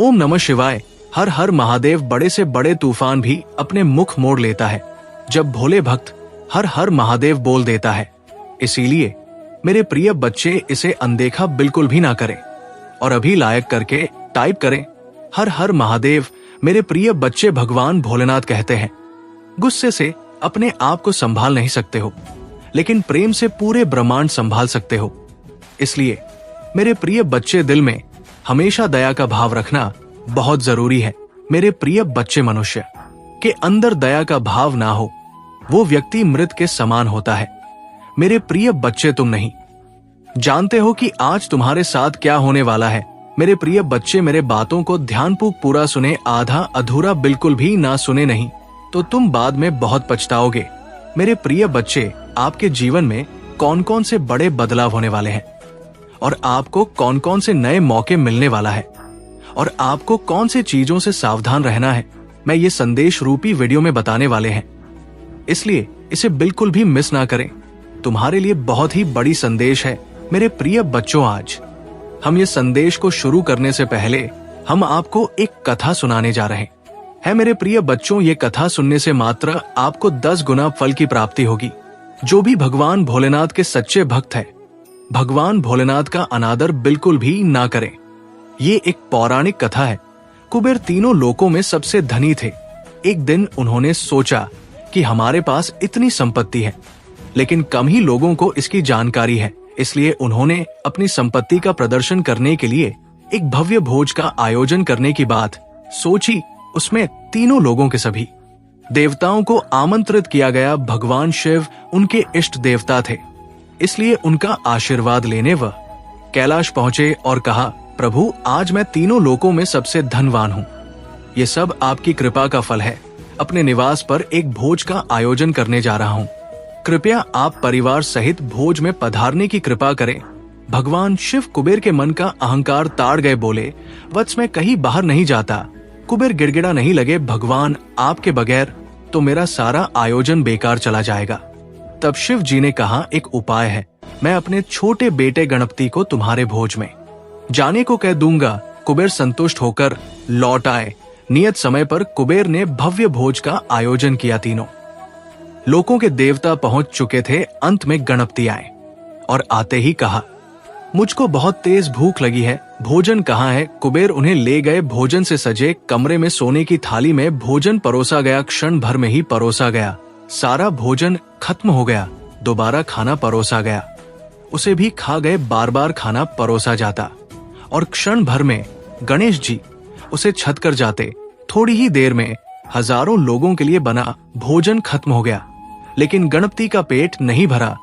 ओम नमः शिवाय। हर हर महादेव बड़े से बड़े तूफान भी अपने मुख मोड़ लेता है जब भोले भक्त हर हर महादेव बोल देता है। इसीलिए मेरे प्रिय बच्चे इसे अनदेखा बिल्कुल भी ना करें और अभी लायक करके टाइप करें हर हर महादेव। मेरे प्रिय बच्चे भगवान भोलेनाथ कहते हैं, गुस्से से अपने आप को संभाल नहीं सकते हो, लेकिन प्रेम से पूरे ब्रह्मांड संभाल सकते हो। इसलिए मेरे प्रिय बच्चे, दिल में हमेशा दया का भाव रखना बहुत जरूरी है। मेरे प्रिय बच्चे, मनुष्य के अंदर दया का भाव ना हो, वो व्यक्ति मृत के समान होता है। मेरे प्रिय बच्चे, तुम नहीं जानते हो कि आज तुम्हारे साथ क्या होने वाला है। मेरे प्रिय बच्चे, मेरे बातों को ध्यानपूर्वक पूरा सुने, आधा अधूरा बिल्कुल भी ना सुने नहीं तो तुम बाद में बहुत पछताओगे। मेरे प्रिय बच्चे, आपके जीवन में कौन कौन से बड़े बदलाव होने वाले हैं और आपको कौन कौन से नए मौके मिलने वाला है और आपको कौन सी चीजों से सावधान रहना है, मैं ये संदेश रूपी वीडियो में बताने वाले हैं। इसलिए इसे बिल्कुल भी मिस ना करें। तुम्हारे लिए बहुत ही बड़ी संदेश है। मेरे प्रिय बच्चों, आज हम ये संदेश को शुरू करने से पहले हम आपको एक कथा सुनाने जा रहे हैं। मेरे प्रिय बच्चों, ये कथा सुनने से मात्र आपको 10 गुना फल की प्राप्ति होगी। जो भी भगवान भोलेनाथ के सच्चे भक्त है, भगवान भोलेनाथ का अनादर बिल्कुल भी ना करें। ये एक पौराणिक कथा है। कुबेर तीनों लोकों में सबसे धनी थे। एक दिन उन्होंने सोचा कि हमारे पास इतनी संपत्ति है, लेकिन कम ही लोगों को इसकी जानकारी है। इसलिए उन्होंने अपनी संपत्ति का प्रदर्शन करने के लिए एक भव्य भोज का आयोजन करने की बात सोची। उसमें तीनों लोगों के सभी देवताओं को आमंत्रित किया गया। भगवान शिव उनके इष्ट देवता थे, इसलिए उनका आशीर्वाद लेने वह कैलाश पहुंचे और कहा, प्रभु, आज मैं तीनों लोकों में सबसे धनवान हूँ। ये सब आपकी कृपा का फल है। अपने निवास पर एक भोज का आयोजन करने जा रहा हूँ। कृपया आप परिवार सहित भोज में पधारने की कृपा करें। भगवान शिव कुबेर के मन का अहंकार ताड़ गए, बोले, वत्स, मैं कहीं बाहर नहीं जाता। कुबेर गिड़गिड़ा नहीं लगे, भगवान आपके बगैर तो मेरा सारा आयोजन बेकार चला जाएगा। तब शिव जी ने कहा, एक उपाय है। मैं अपने छोटे बेटे गणपति को तुम्हारे भोज में जाने को कह दूंगा। कुबेर संतुष्ट होकर लौट आए। नियत समय पर कुबेर ने भव्य भोज का आयोजन किया। तीनों लोकों के देवता पहुंच चुके थे। अंत में गणपति आए और आते ही कहा, मुझको बहुत तेज भूख लगी है, भोजन कहाँ है। कुबेर उन्हें ले गए। भोजन से सजे कमरे में सोने की थाली में भोजन परोसा गया। क्षण भर में ही परोसा गया। सारा भोजन खत्म हो गया। दोबारा खाना परोसा गया। उसे भी खा गए। बार बार खाना परोसा जाता और क्षण भर में गणेश जी उसे छत कर जाते। थोड़ी ही देर में हजारों लोगों के लिए बना भोजन खत्म हो गया, लेकिन गणपति का पेट नहीं भरा।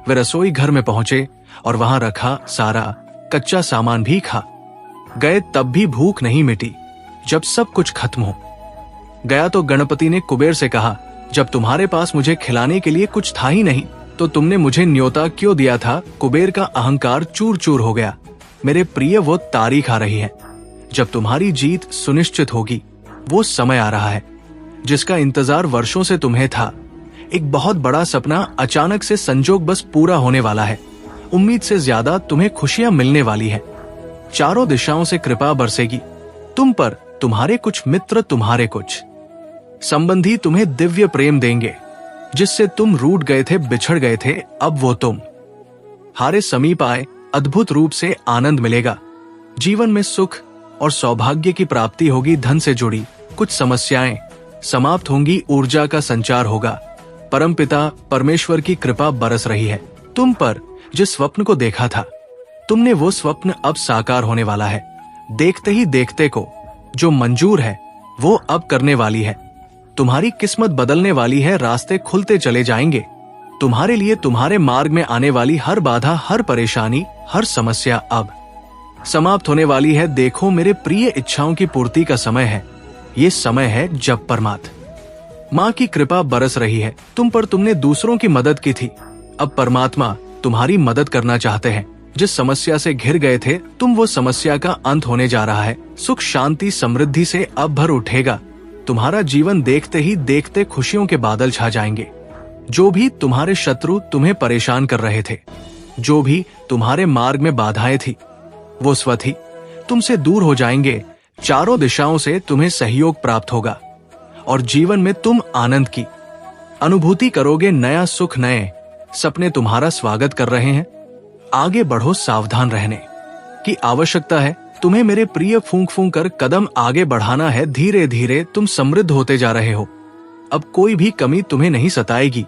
वे रसोई घर में पहुंचे और वहां रखा सारा कच्चा सामान भी खा गए, तब भी भूख नहीं मिटी। जब सब कुछ खत्म हो गया तो गणपति ने कुबेर से कहा, जब तुम्हारे पास मुझे खिलाने के लिए कुछ था ही नहीं तो तुमने मुझे न्योता क्यों दिया था। कुबेर का अहंकार चूर चूर हो गया। मेरे प्रिय, वो तारीख आ रही है जब तुम्हारी जीत सुनिश्चित होगी। वो समय आ रहा है जिसका इंतजार वर्षों से तुम्हें था। एक बहुत बड़ा सपना अचानक से संजोग बस पूरा होने वाला है। उम्मीद से ज्यादा तुम्हें खुशियां मिलने वाली है। चारों दिशाओं से कृपा बरसेगी तुम पर। तुम्हारे कुछ मित्र, तुम्हारे कुछ संबंधी तुम्हें दिव्य प्रेम देंगे। जिससे तुम रूठ गए थे, बिछड़ गए थे, अब वो तुम हारे समीप आए। अद्भुत रूप से आनंद मिलेगा। जीवन में सुख और सौभाग्य की प्राप्ति होगी। धन से जुड़ी कुछ समस्याएं समाप्त होंगी। ऊर्जा का संचार होगा। परमपिता परमेश्वर की कृपा बरस रही है तुम पर। जिस स्वप्न को देखा था तुमने, वो स्वप्न अब साकार होने वाला है। देखते ही देखते को जो मंजूर है वो अब करने वाली है। तुम्हारी किस्मत बदलने वाली है। रास्ते खुलते चले जाएंगे तुम्हारे लिए। तुम्हारे मार्ग में आने वाली हर बाधा, हर परेशानी, हर समस्या अब समाप्त होने वाली है। देखो मेरे प्रिय, इच्छाओं की पूर्ति का समय है। ये समय है जब परमात्मा माँ की कृपा बरस रही है तुम पर। तुमने दूसरों की मदद की थी, अब परमात्मा तुम्हारी मदद करना चाहते हैं। जिस समस्या से घिर गए थे तुम, वो समस्या का अंत होने जा रहा है। सुख, शांति, समृद्धि से अब भर उठेगा तुम्हारा जीवन। देखते ही देखते खुशियों के बादल छा जाएंगे। जो भी तुम्हारे शत्रु तुम्हें परेशान कर रहे थे, जो भी तुम्हारे मार्ग में बाधाएं थी, वो स्वतः ही तुमसे दूर हो जाएंगे। चारों दिशाओं से तुम्हें सहयोग प्राप्त होगा और जीवन में तुम आनंद की अनुभूति करोगे। नया सुख, नए सपने तुम्हारा स्वागत कर रहे हैं। आगे बढ़ो, सावधान रहने की आवश्यकता है। तुम्हें मेरे प्रिय फूंक फूंक कर कदम आगे बढ़ाना है। धीरे धीरे तुम समृद्ध होते जा रहे हो। अब कोई भी कमी तुम्हें नहीं सताएगी,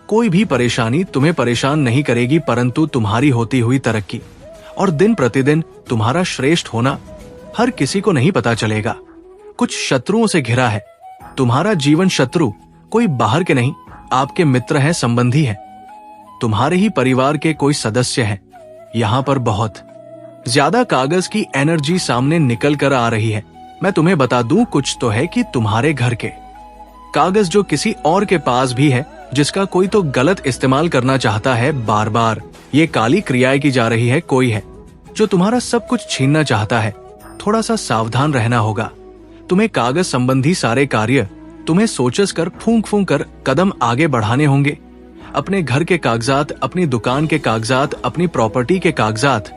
कोई भी परेशानी तुम्हें परेशान नहीं करेगी, परंतु तुम्हारी होती हुई तरक्की और दिन प्रतिदिन तुम्हारा श्रेष्ठ होना हर किसी को नहीं पता चलेगा। कुछ शत्रुओं से घिरा है तुम्हारा जीवन। शत्रु कोई बाहर के नहीं, आपके मित्र हैं, संबंधी हैं, तुम्हारे ही परिवार के कोई सदस्य हैं। यहाँ पर बहुत ज्यादा कागज की एनर्जी सामने निकल कर आ रही है। मैं तुम्हें बता दूं, कुछ तो है कि तुम्हारे घर के कागज जो किसी और के पास भी है, जिसका कोई तो गलत इस्तेमाल करना चाहता है। बार बार ये काली क्रियाएं की जा रही है। कोई है जो तुम्हारा सब कुछ छीनना चाहता है। थोड़ा सा सावधान रहना होगा। तुम्हें कागज संबंधी सारे कार्य तुम्हें सोचस कर, फूंक फूंक कर कदम आगे बढ़ाने होंगे। अपने घर के कागजात, अपनी दुकान के कागजात, अपनी प्रॉपर्टी के कागजात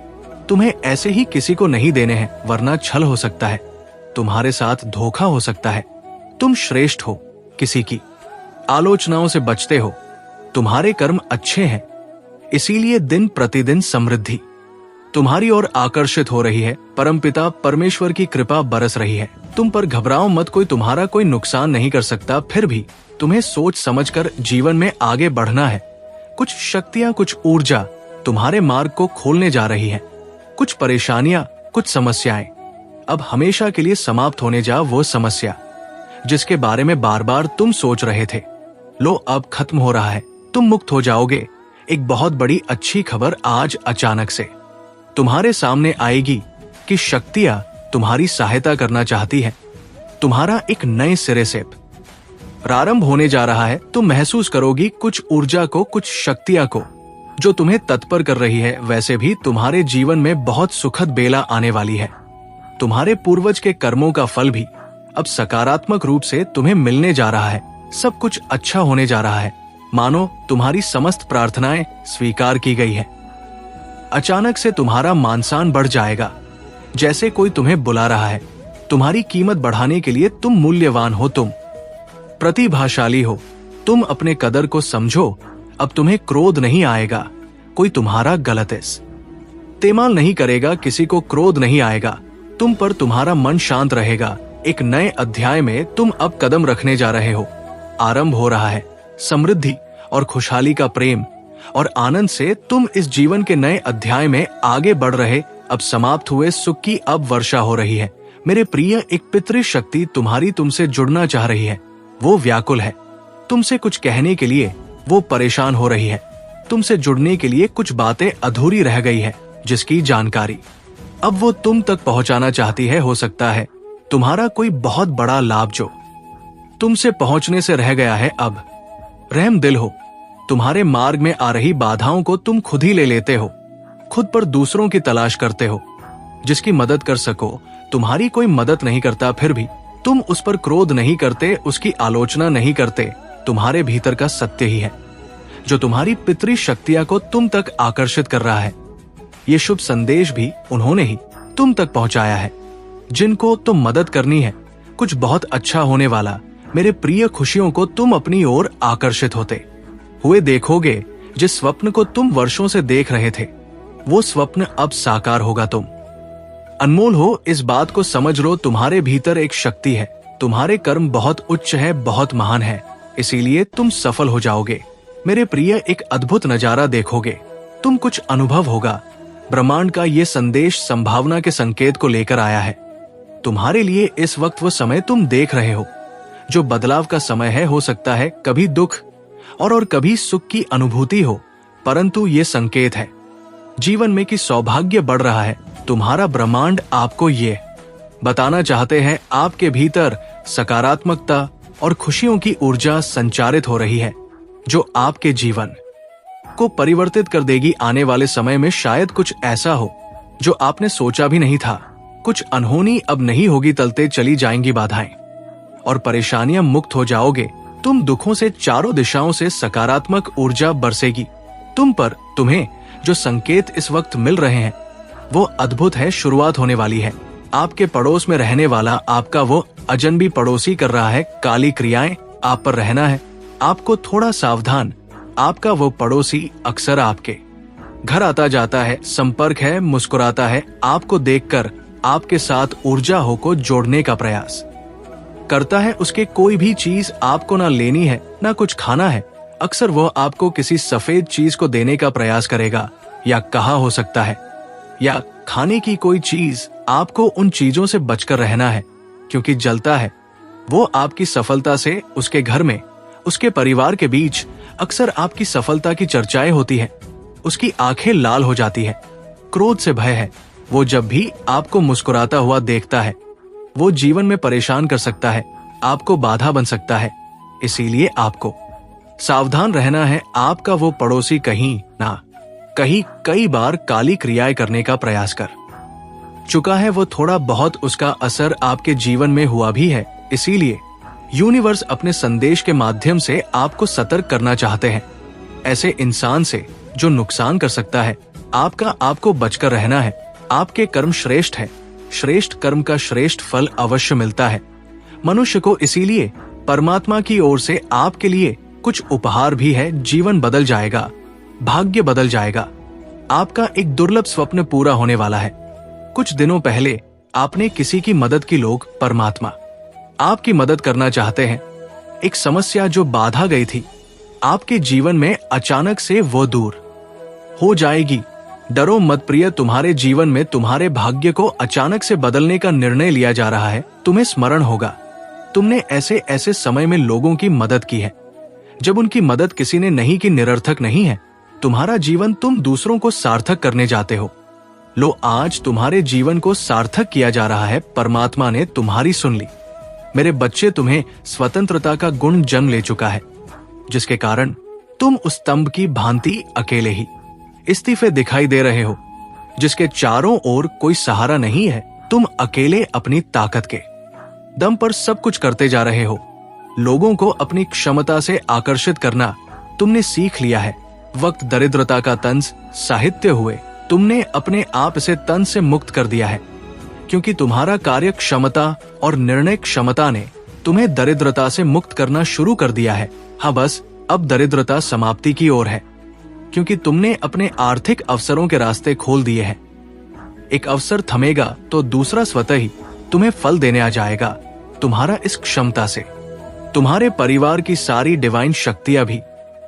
तुम्हें ऐसे ही किसी को नहीं देने हैं, वरना छल हो सकता है, तुम्हारे साथ धोखा हो सकता है। तुम श्रेष्ठ हो, किसी की आलोचनाओं से बचते हो, तुम्हारे कर्म अच्छे हैं, इसीलिए दिन प्रतिदिन समृद्धि तुम्हारी ओर आकर्षित हो रही है। परमपिता परमेश्वर की कृपा बरस रही है। तुम पर घबराओ मत, कोई तुम्हारा कोई नुकसान नहीं कर सकता। फिर भी तुम्हें सोच समझकर जीवन में आगे बढ़ना है। कुछ शक्तियां, कुछ ऊर्जा तुम्हारे मार्ग को खोलने जा रही है। कुछ परेशानियां, कुछ समस्याएं अब हमेशा के लिए समाप्त होने जा। वो समस्या जिसके बारे में बार बार तुम सोच रहे थे, लो अब खत्म हो रहा है। तुम मुक्त हो जाओगे। एक बहुत बड़ी अच्छी खबर आज अचानक से तुम्हारे सामने आएगी कि शक्तियां तुम्हारी सहायता करना चाहती है। तुम्हारा एक नए सिरे से प्रारंभ होने जा रहा है। तुम महसूस करोगी कुछ ऊर्जा को, कुछ शक्तियां को जो तुम्हें तत्पर कर रही है। वैसे भी तुम्हारे जीवन में बहुत सुखद बेला आने वाली है। तुम्हारे पूर्वज के कर्मों का फल भी अब सकारात्मक रूप से तुम्हें मिलने जा रहा है। सब कुछ अच्छा होने जा रहा है। मानो तुम्हारी समस्त प्रार्थनाएं स्वीकार की गई है। अचानक से तुम्हारा मानसान बढ़ जाएगा, जैसे कोई तुम्हें बुला रहा है। तुम्हारी कीमत बढ़ाने के लिए तुम मूल्यवान हो, तुम प्रतिभाशाली हो। तुम अपने कदर को समझो। अब तुम्हें क्रोध नहीं आएगा। कोई तुम्हारा गलत इस्तेमाल नहीं करेगा, किसी को क्रोध नहीं आएगा। तुम पर तुम्हारा मन शांत रहेगा। एक नए अध्याय में तुम अब कदम रखने जा रहे हो। आरंभ हो रहा है समृद्धि और खुशहाली का प्रेम और आनंद से तुम इस जीवन के नए अध्याय में आगे बढ़ रहे। अब समाप्त हुए सुख की अब वर्षा हो रही है। मेरे प्रिय, एक पितृ शक्ति तुम्हारी तुमसे जुड़ना चाह रही है। वो व्याकुल है तुमसे कुछ कहने के लिए। वो परेशान हो रही है तुमसे जुड़ने के लिए। कुछ बातें अधूरी रह गई है, जिसकी जानकारी अब वो तुम तक पहुंचाना चाहती है। हो सकता है तुम्हारा कोई बहुत बड़ा लाभ जो तुमसे पहुंचने से रह गया है। अब रहम दिल हो। तुम्हारे मार्ग में आ रही बाधाओं को तुम खुद ही ले लेते हो। खुद पर दूसरों की तलाश करते हो जिसकी मदद कर सको। तुम्हारी कोई मदद नहीं करता, फिर भी तुम उस पर क्रोध नहीं करते, उसकी आलोचना नहीं करते। तुम्हारे भीतर का सत्य ही है जो तुम्हारी पितृ शक्तियां को तुम तक आकर्षित कर रहा है। ये शुभ संदेश भी उन्होंने ही तुम तक पहुंचाया है, जिनको तुम मदद करनी है। कुछ बहुत अच्छा होने वाला। मेरे प्रिय, खुशियों को तुम अपनी ओर आकर्षित होते हुए देखोगे। जिस स्वप्न को तुम वर्षों से देख रहे थे, वो स्वप्न अब साकार होगा। तुम अनमोल हो, इस बात को समझ लो। तुम्हारे भीतर एक शक्ति है। तुम्हारे कर्म बहुत उच्च है, बहुत महान है, इसीलिए तुम सफल हो जाओगे। मेरे प्रिय, एक अद्भुत नजारा देखोगे। तुम कुछ अनुभव होगा। ब्रह्मांड का ये संदेश संभावना के संकेत को लेकर आया है। तुम्हारे लिए इस वक्त वो समय तुम देख रहे हो जो बदलाव का समय है। हो सकता है कभी दुख और कभी सुख की अनुभूति हो, परंतु ये संकेत है जीवन में कि सौभाग्य बढ़ रहा है। तुम्हारा ब्रह्मांड आपको ये बताना चाहते हैं, आपके भीतर सकारात्मकता और खुशियों की ऊर्जा संचारित हो रही है, जो आपके जीवन को परिवर्तित कर देगी। आने वाले समय में शायद कुछ ऐसा हो जो आपने सोचा भी नहीं था। कुछ अनहोनी अब नहीं होगी, तलते चली जाएंगी बाधाएं और परेशानियां, मुक्त हो जाओगे। तुम दुखों से चारों दिशाओं से सकारात्मक ऊर्जा बरसेगी तुम पर। तुम्हें जो संकेत इस वक्त मिल रहे हैं वो अद्भुत है। शुरुआत होने वाली है। आपके पड़ोस में रहने वाला आपका वो अजनबी पड़ोसी कर रहा है काली क्रियाएं, आप पर रहना है। आपको थोड़ा सावधान। आपका वो पड़ोसी अक्सर आपके घर आता जाता है, संपर्क है, मुस्कुराता है, आपको देखकर आपके साथ ऊर्जा हो को जोड़ने का प्रयास करता है। उसके कोई भी चीज आपको ना लेनी है ना कुछ खाना है। अक्सर वह आपको किसी सफेद चीज को देने का प्रयास करेगा, या कहा हो सकता है, या खाने की कोई चीज। आपको उन चीजों से बचकर रहना है, क्योंकि जलता है। वो आपकी सफलता से उसके घर में, उसके परिवार के बीच अक्सर आपकी सफलता की चर्चाएं होती है। उसकी आंखें लाल हो जाती है, क्रोध से भय है। वो जब भी आपको मुस्कुराता हुआ देखता है, वो जीवन में परेशान कर सकता है, आपको बाधा बन सकता है। इसीलिए आपको सावधान रहना है। आपका वो पड़ोसी कहीं ना कहीं कई बार काली क्रियाएं करने का प्रयास कर चुका है। वो थोड़ा बहुत उसका असर आपके जीवन में हुआ भी है। इसीलिए यूनिवर्स अपने संदेश के माध्यम से आपको सतर्क करना चाहते हैं, ऐसे इंसान से जो नुकसान कर सकता है। आपको बचकर रहना है। आपके कर्म श्रेष्ठ है। श्रेष्ठ कर्म का श्रेष्ठ फल अवश्य मिलता है मनुष्य को। इसीलिए परमात्मा की ओर से आपके लिए कुछ उपहार भी है। जीवन बदल जाएगा, भाग्य बदल जाएगा। आपका एक दुर्लभ स्वप्न पूरा होने वाला है। कुछ दिनों पहले आपने किसी की मदद की। लोग परमात्मा आपकी मदद करना चाहते हैं। एक समस्या जो बाधा गई थी आपके जीवन में, अचानक से वो दूर हो जाएगी। डरो मत प्रिय, तुम्हारे जीवन में तुम्हारे भाग्य को अचानक से बदलने का निर्णय लिया जा रहा है। तुम्हें स्मरण होगा, तुमने ऐसे ऐसे समय में लोगों की मदद की है जब उनकी मदद किसी ने नहीं की। निरर्थक नहीं है तुम्हारा जीवन, तुम दूसरों को सार्थक करने जाते हो। लो, आज तुम्हारे जीवन को सार्थक किया जा रहा है। परमात्मा ने तुम्हारी सुन ली। मेरे बच्चे, तुम्हें स्वतंत्रता का गुण जन्म ले चुका है, जिसके कारण तुम उस स्तंभ की भांति अकेले ही इस्तीफे दिखाई दे रहे हो, जिसके चारों ओर कोई सहारा नहीं है। तुम अकेले अपनी ताकत के दम पर सब कुछ करते जा रहे हो। लोगों को अपनी क्षमता से आकर्षित करना तुमने सीख लिया है। वक्त दरिद्रता का तंज साहित्य हुए तुमने अपने आप से तंज से मुक्त कर दिया है, क्योंकि तुम्हारा कार्य क्षमता और निर्णय क्षमता ने तुम्हें दरिद्रता से मुक्त करना शुरू कर दिया है। हाँ, बस अब दरिद्रता समाप्ति की ओर है, क्योंकि तुमने अपने आर्थिक अवसरों के रास्ते खोल दिए हैं। एक अवसर थमेगा तो दूसरा स्वतः ही तुम्हें फल देने आ जाएगा। तुम्हारा इस क्षमता से तुम्हारे परिवार की सारी डिवाइन शक्तियां भी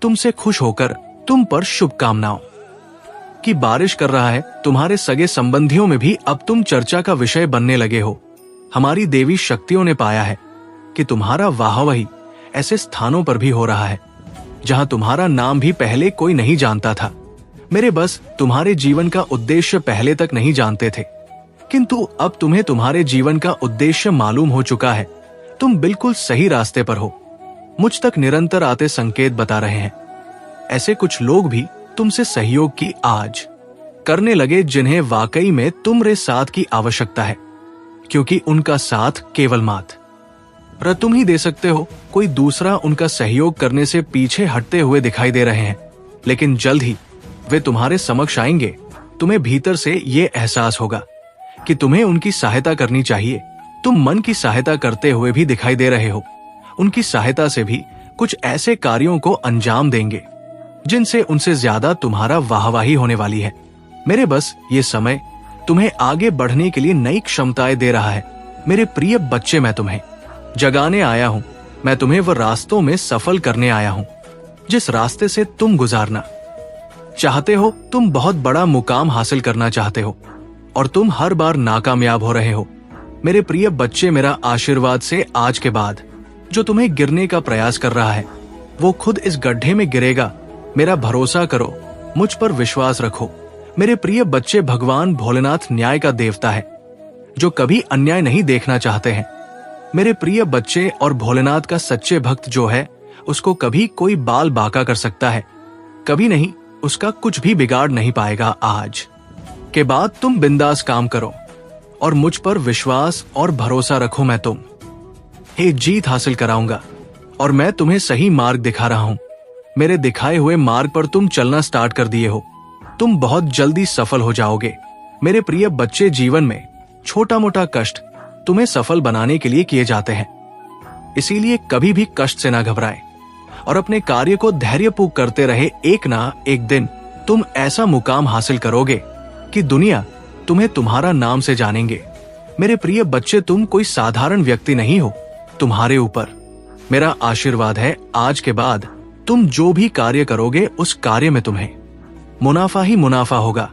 तुमसे खुश होकर तुम पर शुभकामनाओं की बारिश कर रहा है। तुम्हारे सगे संबंधियों में भी अब तुम चर्चा का विषय बनने लगे हो। हमारी देवी शक्तियों ने पाया है कि तुम्हारा वाहवाही ऐसे स्थानों पर भी हो रहा है जहां तुम्हारा नाम भी पहले कोई नहीं जानता था। मेरे बस तुम्हारे जीवन का उद्देश्य पहले तक नहीं जानते थे, किंतु अब तुम्हें तुम्हारे जीवन का उद्देश्य मालूम हो चुका है। तुम बिल्कुल सही रास्ते पर हो। मुझ तक निरंतर आते संकेत बता रहे हैं। ऐसे कुछ लोग भी तुमसे सहयोग की आज करने लगे, जिन्हें वाकई में तुम्हारे साथ की आवश्यकता है, क्योंकि उनका साथ केवल मात्र तुम ही दे सकते हो। कोई दूसरा उनका सहयोग करने से पीछे हटते हुए दिखाई दे रहे हैं, लेकिन जल्द ही वे तुम्हारे समक्ष आएंगे। तुम्हें भीतर से ये एहसास होगा कि तुम्हें उनकी सहायता करनी चाहिए। तुम मन की सहायता करते हुए भी दिखाई दे रहे हो। उनकी सहायता से भी कुछ ऐसे कार्यों को अंजाम देंगे जिनसे उनसे ज्यादा तुम्हारा वाहवाही होने वाली है। मेरे बस ये समय तुम्हें आगे बढ़ने के लिए नई क्षमताएं दे रहा है। मेरे प्रिय बच्चे, मैं तुम्हें जगाने आया हूं। मैं तुम्हें वह रास्तों में सफल करने आया हूं जिस रास्ते से तुम गुजारना चाहते हो। तुम बहुत बड़ा मुकाम हासिल करना चाहते हो और तुम हर बार नाकामयाब हो रहे हो। मेरे प्रिय बच्चे, मेरा आशीर्वाद से आज के बाद जो तुम्हें गिरने का प्रयास कर रहा है वो खुद इस गड्ढे में गिरेगा। मेरा भरोसा करो, मुझ पर विश्वास रखो। मेरे प्रिय बच्चे, भगवान भोलेनाथ न्याय का देवता है जो कभी अन्याय नहीं देखना चाहते हैं। मेरे प्रिय बच्चे, और भोलेनाथ का सच्चे भक्त जो है उसको कभी कोई बाल बांका कर सकता है, कभी नहीं। उसका कुछ भी बिगाड़ नहीं पाएगा। आज के बाद तुम बिंदास काम करो और मुझ पर विश्वास और भरोसा रखो। मैं तुम जीत हासिल कराऊंगा और मैं तुम्हें सही मार्ग दिखा रहा हूं। मेरे दिखाए हुए मार्ग पर तुम चलना स्टार्ट कर दिए हो। तुम बहुत जल्दी सफल हो जाओगे। मेरे प्रिय बच्चे, जीवन में छोटा मोटा कष्ट तुम्हें सफल बनाने के लिए किए जाते हैं। इसीलिए कभी भी कष्ट से ना घबराएं और अपने कार्य को धैर्यपूर्वक करते रहे। एक ना एक दिन तुम ऐसा मुकाम हासिल करोगे कि दुनिया तुम्हें तुम्हारा नाम से जानेंगे। मेरे प्रिय बच्चे, तुम कोई साधारण व्यक्ति नहीं हो। तुम्हारे ऊपर मेरा आशीर्वाद है। आज के बाद तुम जो भी कार्य करोगे उस कार्य में तुम्हें मुनाफा ही मुनाफा होगा,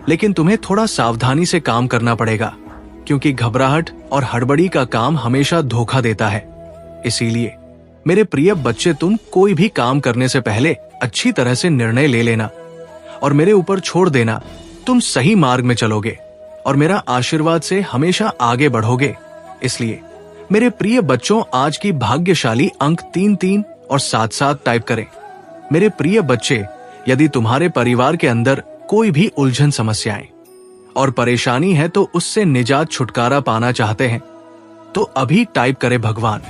लेकिन तुम्हें थोड़ा सावधानी से काम करना पड़ेगा, क्योंकि घबराहट और हड़बड़ी का काम हमेशा धोखा देता है। इसीलिए मेरे प्रिय बच्चे, तुम कोई भी काम करने से पहले अच्छी तरह से निर्णय ले लेना और मेरे ऊपर छोड़ देना। तुम सही मार्ग में चलोगे और मेरा आशीर्वाद से हमेशा आगे बढ़ोगे। इसलिए मेरे प्रिय बच्चों, आज की भाग्यशाली अंक 3-3 और 7-7 टाइप करें। मेरे प्रिय बच्चे, यदि तुम्हारे परिवार के अंदर कोई भी उलझन, समस्याएं और परेशानी है तो उससे निजात, छुटकारा पाना चाहते हैं तो अभी टाइप करें भगवान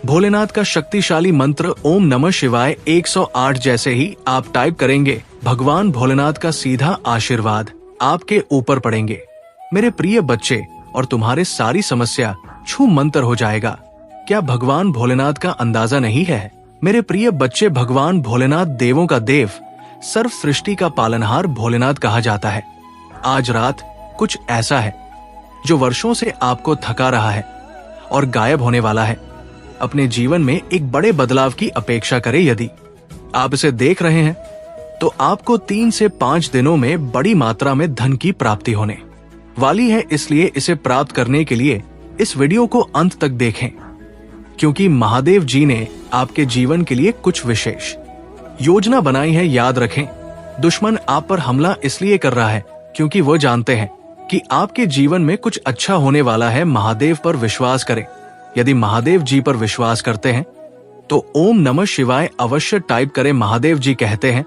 भोलेनाथ का शक्तिशाली मंत्र ओम नमः शिवाय 108। जैसे ही आप टाइप करेंगे, भगवान भोलेनाथ का सीधा आशीर्वाद आपके ऊपर पड़ेंगे मेरे प्रिय बच्चे, और तुम्हारे सारी समस्या छू मंतर हो जाएगा। क्या भगवान भोलेनाथ का अंदाजा नहीं है? मेरे प्रिय बच्चे, भगवान भोलेनाथ देवों का देव, सर्व सृष्टि का पालनहार भोलेनाथ कहा जाता है। आज रात कुछ ऐसा है जो वर्षों से आपको थका रहा है और गायब होने वाला है। अपने जीवन में एक बड़े बदलाव की अपेक्षा करें। यदि आप इसे देख रहे हैं तो आपको 3 से 5 दिनों में बड़ी मात्रा में धन की प्राप्ति होने वाली है। इसलिए इसे प्राप्त करने के लिए इस वीडियो को अंत तक देखें, क्योंकि महादेव जी ने आपके जीवन के लिए कुछ विशेष योजना बनाई है। याद रखें, दुश्मन आप पर हमला इसलिए कर रहा है क्योंकि वो जानते हैं कि आपके जीवन में कुछ अच्छा होने वाला है। महादेव पर विश्वास करें। यदि महादेव जी पर विश्वास करते हैं तो ओम नमः शिवाय अवश्य टाइप करें। महादेव जी कहते हैं,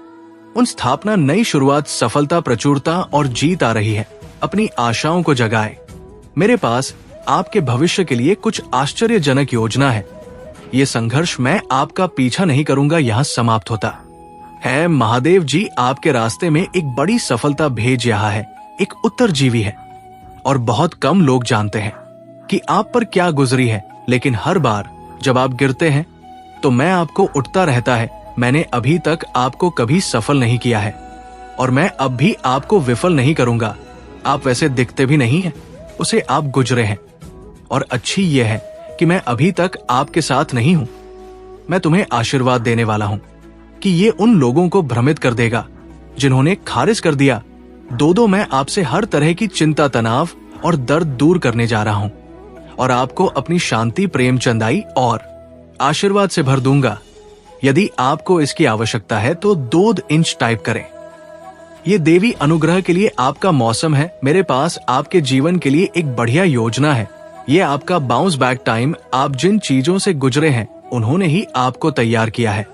उन स्थापना, नई शुरुआत, सफलता, प्रचुरता और जीत आ रही है। अपनी आशाओं को जगाए। मेरे पास आपके भविष्य के लिए कुछ आश्चर्यजनक योजना है। ये संघर्ष मैं आपका पीछा नहीं करूंगा यहाँ समाप्त होता है। महादेव जी आपके रास्ते में एक बड़ी सफलता भेज रहा है। एक उत्तरजीवी है और बहुत कम लोग जानते हैं कि आप पर क्या गुजरी है, लेकिन हर बार जब आप गिरते हैं तो मैं आपको उठता रहता है। मैंने अभी तक आपको कभी सफल नहीं किया है और मैं अब भी आपको विफल नहीं करूंगा। आप वैसे दिखते भी नहीं हैं, उसे आप गुजरे हैं। और अच्छी ये है कि मैं अभी तक आपके साथ नहीं हूं। मैं तुम्हें आशीर्वाद देने वाला हूं कि ये उन लोगों को भ्रमित कर देगा जिन्होंने खारिज कर दिया। दो मैं आपसे हर तरह की चिंता, तनाव और दर्द दूर करने जा रहा हूं और आपको अपनी शांति, प्रेम, चंदाई और आशीर्वाद से भर दूंगा। यदि आपको इसकी आवश्यकता है तो 2 इंच टाइप करें। ये देवी अनुग्रह के लिए आपका मौसम है। मेरे पास आपके जीवन के लिए एक बढ़िया योजना है। ये आपका बाउंस बैक टाइम। आप जिन चीजों से गुजरे हैं उन्होंने ही आपको तैयार किया है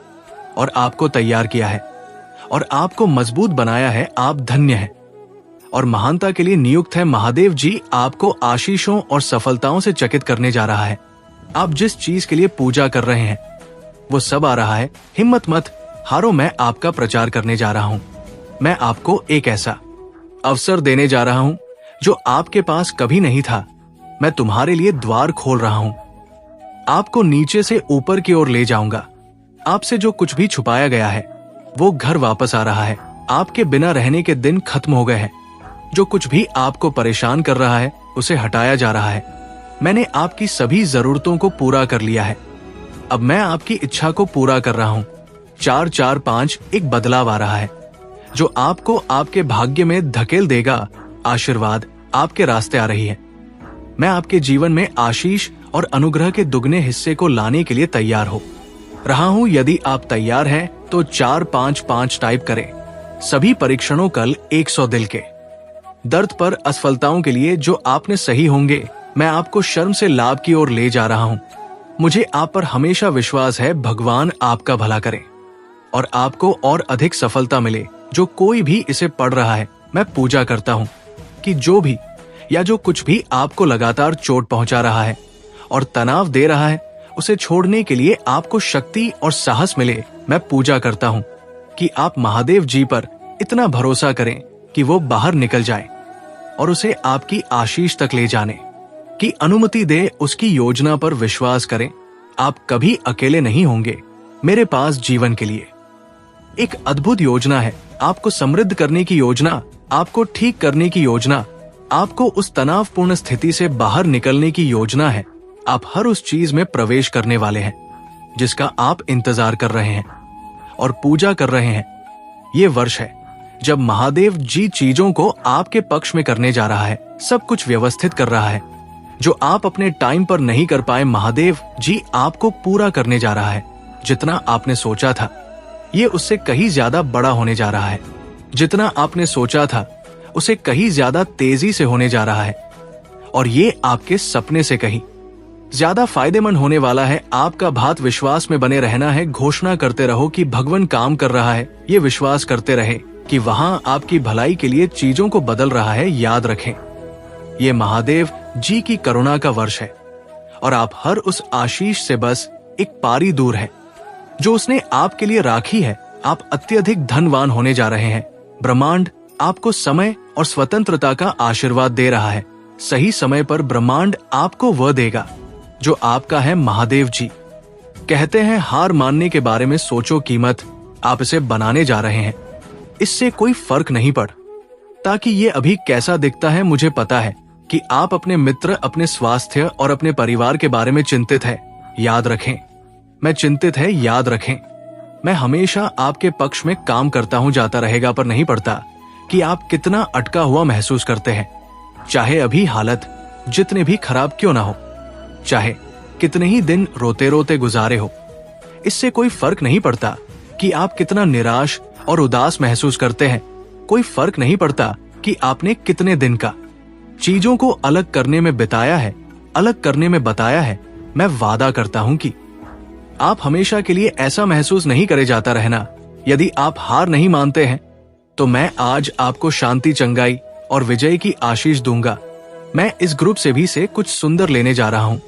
और आपको तैयार किया है और आपको मजबूत बनाया है। आप धन्य हैं और महानता के लिए नियुक्त है। महादेव जी आपको आशीषों और सफलताओं से चकित करने जा रहा है। आप जिस चीज के लिए पूजा कर रहे हैं वो सब आ रहा है। हिम्मत मत हारो, मैं आपका प्रचार करने जा रहा हूं। मैं आपको एक ऐसा अवसर देने जा रहा हूं जो आपके पास कभी नहीं था। मैं तुम्हारे लिए द्वार खोल रहा हूं। आपको नीचे से ऊपर की ओर ले जाऊंगा। आपसे जो कुछ भी छुपाया गया है वो घर वापस आ रहा है। आपके बिना रहने के दिन खत्म हो गए हैं। जो कुछ भी आपको परेशान कर रहा है उसे हटाया जा रहा है। मैंने आपकी सभी जरूरतों को पूरा कर लिया है। अब मैं आपकी इच्छा को पूरा कर रहा हूं। 4-4-5 एक बदलाव आ रहा है जो आपको आपके भाग्य में धकेल देगा। आशीर्वाद आपके रास्ते आ रही है। मैं आपके जीवन में आशीष और अनुग्रह के दुगने हिस्से को लाने के लिए तैयार हो रहा हूं। यदि आप तैयार हैं तो 4-5-5 टाइप करें। सभी परीक्षणों कल 100 दिल के दर्द पर असफलताओं के लिए जो आपने सही होंगे। मैं आपको शर्म से लाभ की ओर ले जा रहा हूं। मुझे आप पर हमेशा विश्वास है। भगवान आपका भला करे और आपको और अधिक सफलता मिले। जो कोई भी इसे पढ़ रहा है, मैं पूजा करता हूं कि जो भी या जो कुछ भी आपको लगातार चोट पहुंचा रहा है और तनाव दे रहा है, उसे छोड़ने के लिए आपको शक्ति और साहस मिले। मैं पूजा करता हूं कि आप महादेव जी पर इतना भरोसा करें कि वो बाहर निकल जाए। और उसे आपकी आशीष तक ले जाने की अनुमति दे, उसकी योजना पर विश्वास करें। आप कभी अकेले नहीं होंगे। मेरे पास जीवन के लिए एक अद्भुत योजना है, आपको समृद्ध करने की योजना, आपको ठीक करने की योजना, आपको उस तनावपूर्ण स्थिति से बाहर निकलने की योजना है। आप हर उस चीज में प्रवेश करने वाले हैं जिसका आप इंतजार कर रहे हैं और पूजा कर रहे हैं। ये वर्ष है जब महादेव जी चीजों को आपके पक्ष में करने जा रहा है, सब कुछ व्यवस्थित कर रहा है। जो आप अपने टाइम पर नहीं कर पाए, महादेव जी आपको पूरा करने जा रहा है। जितना आपने सोचा था, ये उससे कहीं ज्यादा बड़ा होने जा रहा है। जितना आपने सोचा था, उसे कहीं ज्यादा तेजी से होने जा रहा है, और ये आपके सपने से कहीं ज्यादा फायदेमंद होने वाला है। आपका भात विश्वास में बने रहना है। घोषणा करते रहो कि भगवान काम कर रहा है। ये विश्वास करते रहे कि वहां आपकी भलाई के लिए चीजों को बदल रहा है। याद रखें, ये महादेव जी की करुणा का वर्ष है और आप हर उस आशीष से बस एक पारी दूर है जो उसने आपके लिए राखी है। आप अत्यधिक धनवान होने जा रहे हैं। ब्रह्मांड आपको समय और स्वतंत्रता का आशीर्वाद दे रहा है। सही समय पर ब्रह्मांड आपको वह देगा जो आपका है। महादेव जी कहते हैं, हार मानने के बारे में सोचो कीमत, आप इसे बनाने जा रहे हैं। इससे कोई फर्क नहीं पड़ ताकि ये अभी कैसा दिखता है। मुझे पता है कि आप अपने मित्र, अपने स्वास्थ्य और अपने परिवार के बारे में चिंतित है। याद रखें, मैं चिंतित है। याद रखें, मैं हमेशा आपके पक्ष में काम करता हूं। जाता रहेगा पर नहीं पड़ता कि आप कितना अटका हुआ महसूस करते हैं। चाहे अभी हालत जितने भी खराब क्यों ना हो, चाहे कितने ही दिन रोते रोते गुजारे हो, इससे कोई फर्क नहीं पड़ता कि आप कितना निराश और उदास महसूस करते हैं। कोई फर्क नहीं पड़ता कि आपने कितने दिन का चीजों को अलग करने में बिताया है, अलग करने में बताया है। मैं वादा करता हूं कि आप हमेशा के लिए ऐसा महसूस नहीं करे जाता रहना। यदि आप हार नहीं मानते हैं तो मैं आज आपको शांति, चंगाई और विजय की आशीष दूंगा। मैं इस ग्रुप से भी से कुछ सुंदर लेने जा रहा हूं।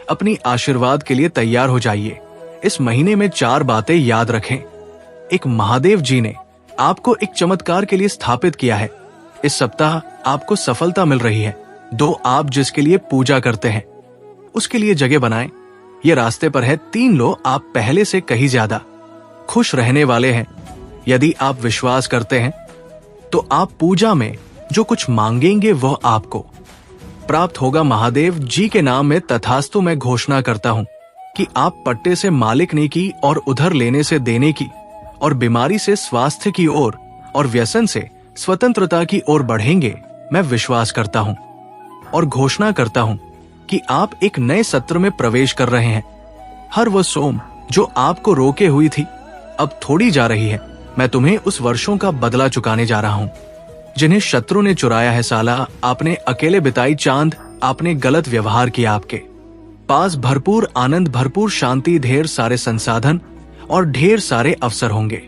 अपनी आशीर्वाद के लिए तैयार हो जाइए। इस महीने में 4 बातें याद रखें। एक, महादेव जी ने आपको एक चमत्कार के लिए स्थापित किया है। इस सप्ताह आपको सफलता मिल रही है। 2, आप जिसके लिए पूजा करते हैं उसके लिए जगह बनाएं। ये रास्ते पर है। 3, लो, आप पहले से कहीं ज्यादा खुश रहने वाले हैं। यदि आप विश्वास करते हैं तो आप पूजा में जो कुछ मांगेंगे वह आपको प्राप्त होगा। महादेव जी के नाम में तथास्तु मैं घोषणा करता हूं कि आप पट्टे से मालिकने की और उधर लेने से देने की और बीमारी से स्वास्थ्य की ओर और व्यसन से स्वतंत्रता की ओर बढ़ेंगे। मैं विश्वास करता हूं और घोषणा करता हूं कि आप एक नए सत्र में प्रवेश कर रहे हैं। हर वह सोम जो आपको रोके हुई थी अब थोड़ी जा रही है। मैं तुम्हें उस वर्षों का बदला चुकाने जा रहा हूं जिन्हें शत्रु ने चुराया है। साला, आपने अकेले बिताई चांद, आपने गलत व्यवहार किया। आपके पास भरपूर आनंद, भरपूर शांति, ढेर सारे संसाधन और ढेर सारे अवसर होंगे।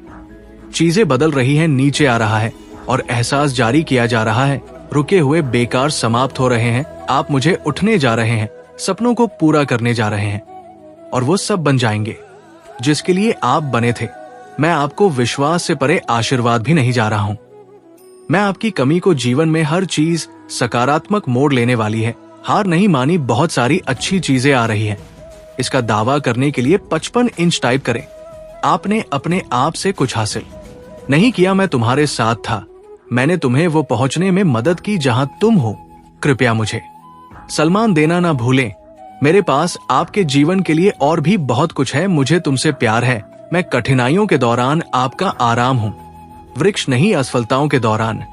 चीजें बदल रही हैं, नीचे आ रहा है और एहसास जारी किया जा रहा है। रुके हुए बेकार समाप्त हो रहे हैं। आप मुझे उठने जा रहे हैं, सपनों को पूरा करने जा रहे हैं और वो सब बन जाएंगे जिसके लिए आप बने थे। मैं आपको विश्वास से परे आशीर्वाद भी नहीं जा रहा हूं। मैं आपकी कमी को जीवन में हर चीज सकारात्मक मोड़ लेने वाली है। हार नहीं मानी, बहुत सारी अच्छी चीजें आ रही हैं। इसका दावा करने के लिए 55 इंच टाइप करें। आपने अपने आप से कुछ हासिल नहीं किया। मैं तुम्हारे साथ था। मैंने तुम्हें वो पहुंचने में मदद की जहां तुम हो। कृपया मुझे सम्मान देना ना भूलें। मेरे पास आपके जीवन के लिए और भी बहुत कुछ है। मुझे तुमसे प्यार है। मैं कठिनाइयों के दौरान आपका आराम हूं, वृक्ष नहीं असफलताओं के दौरान।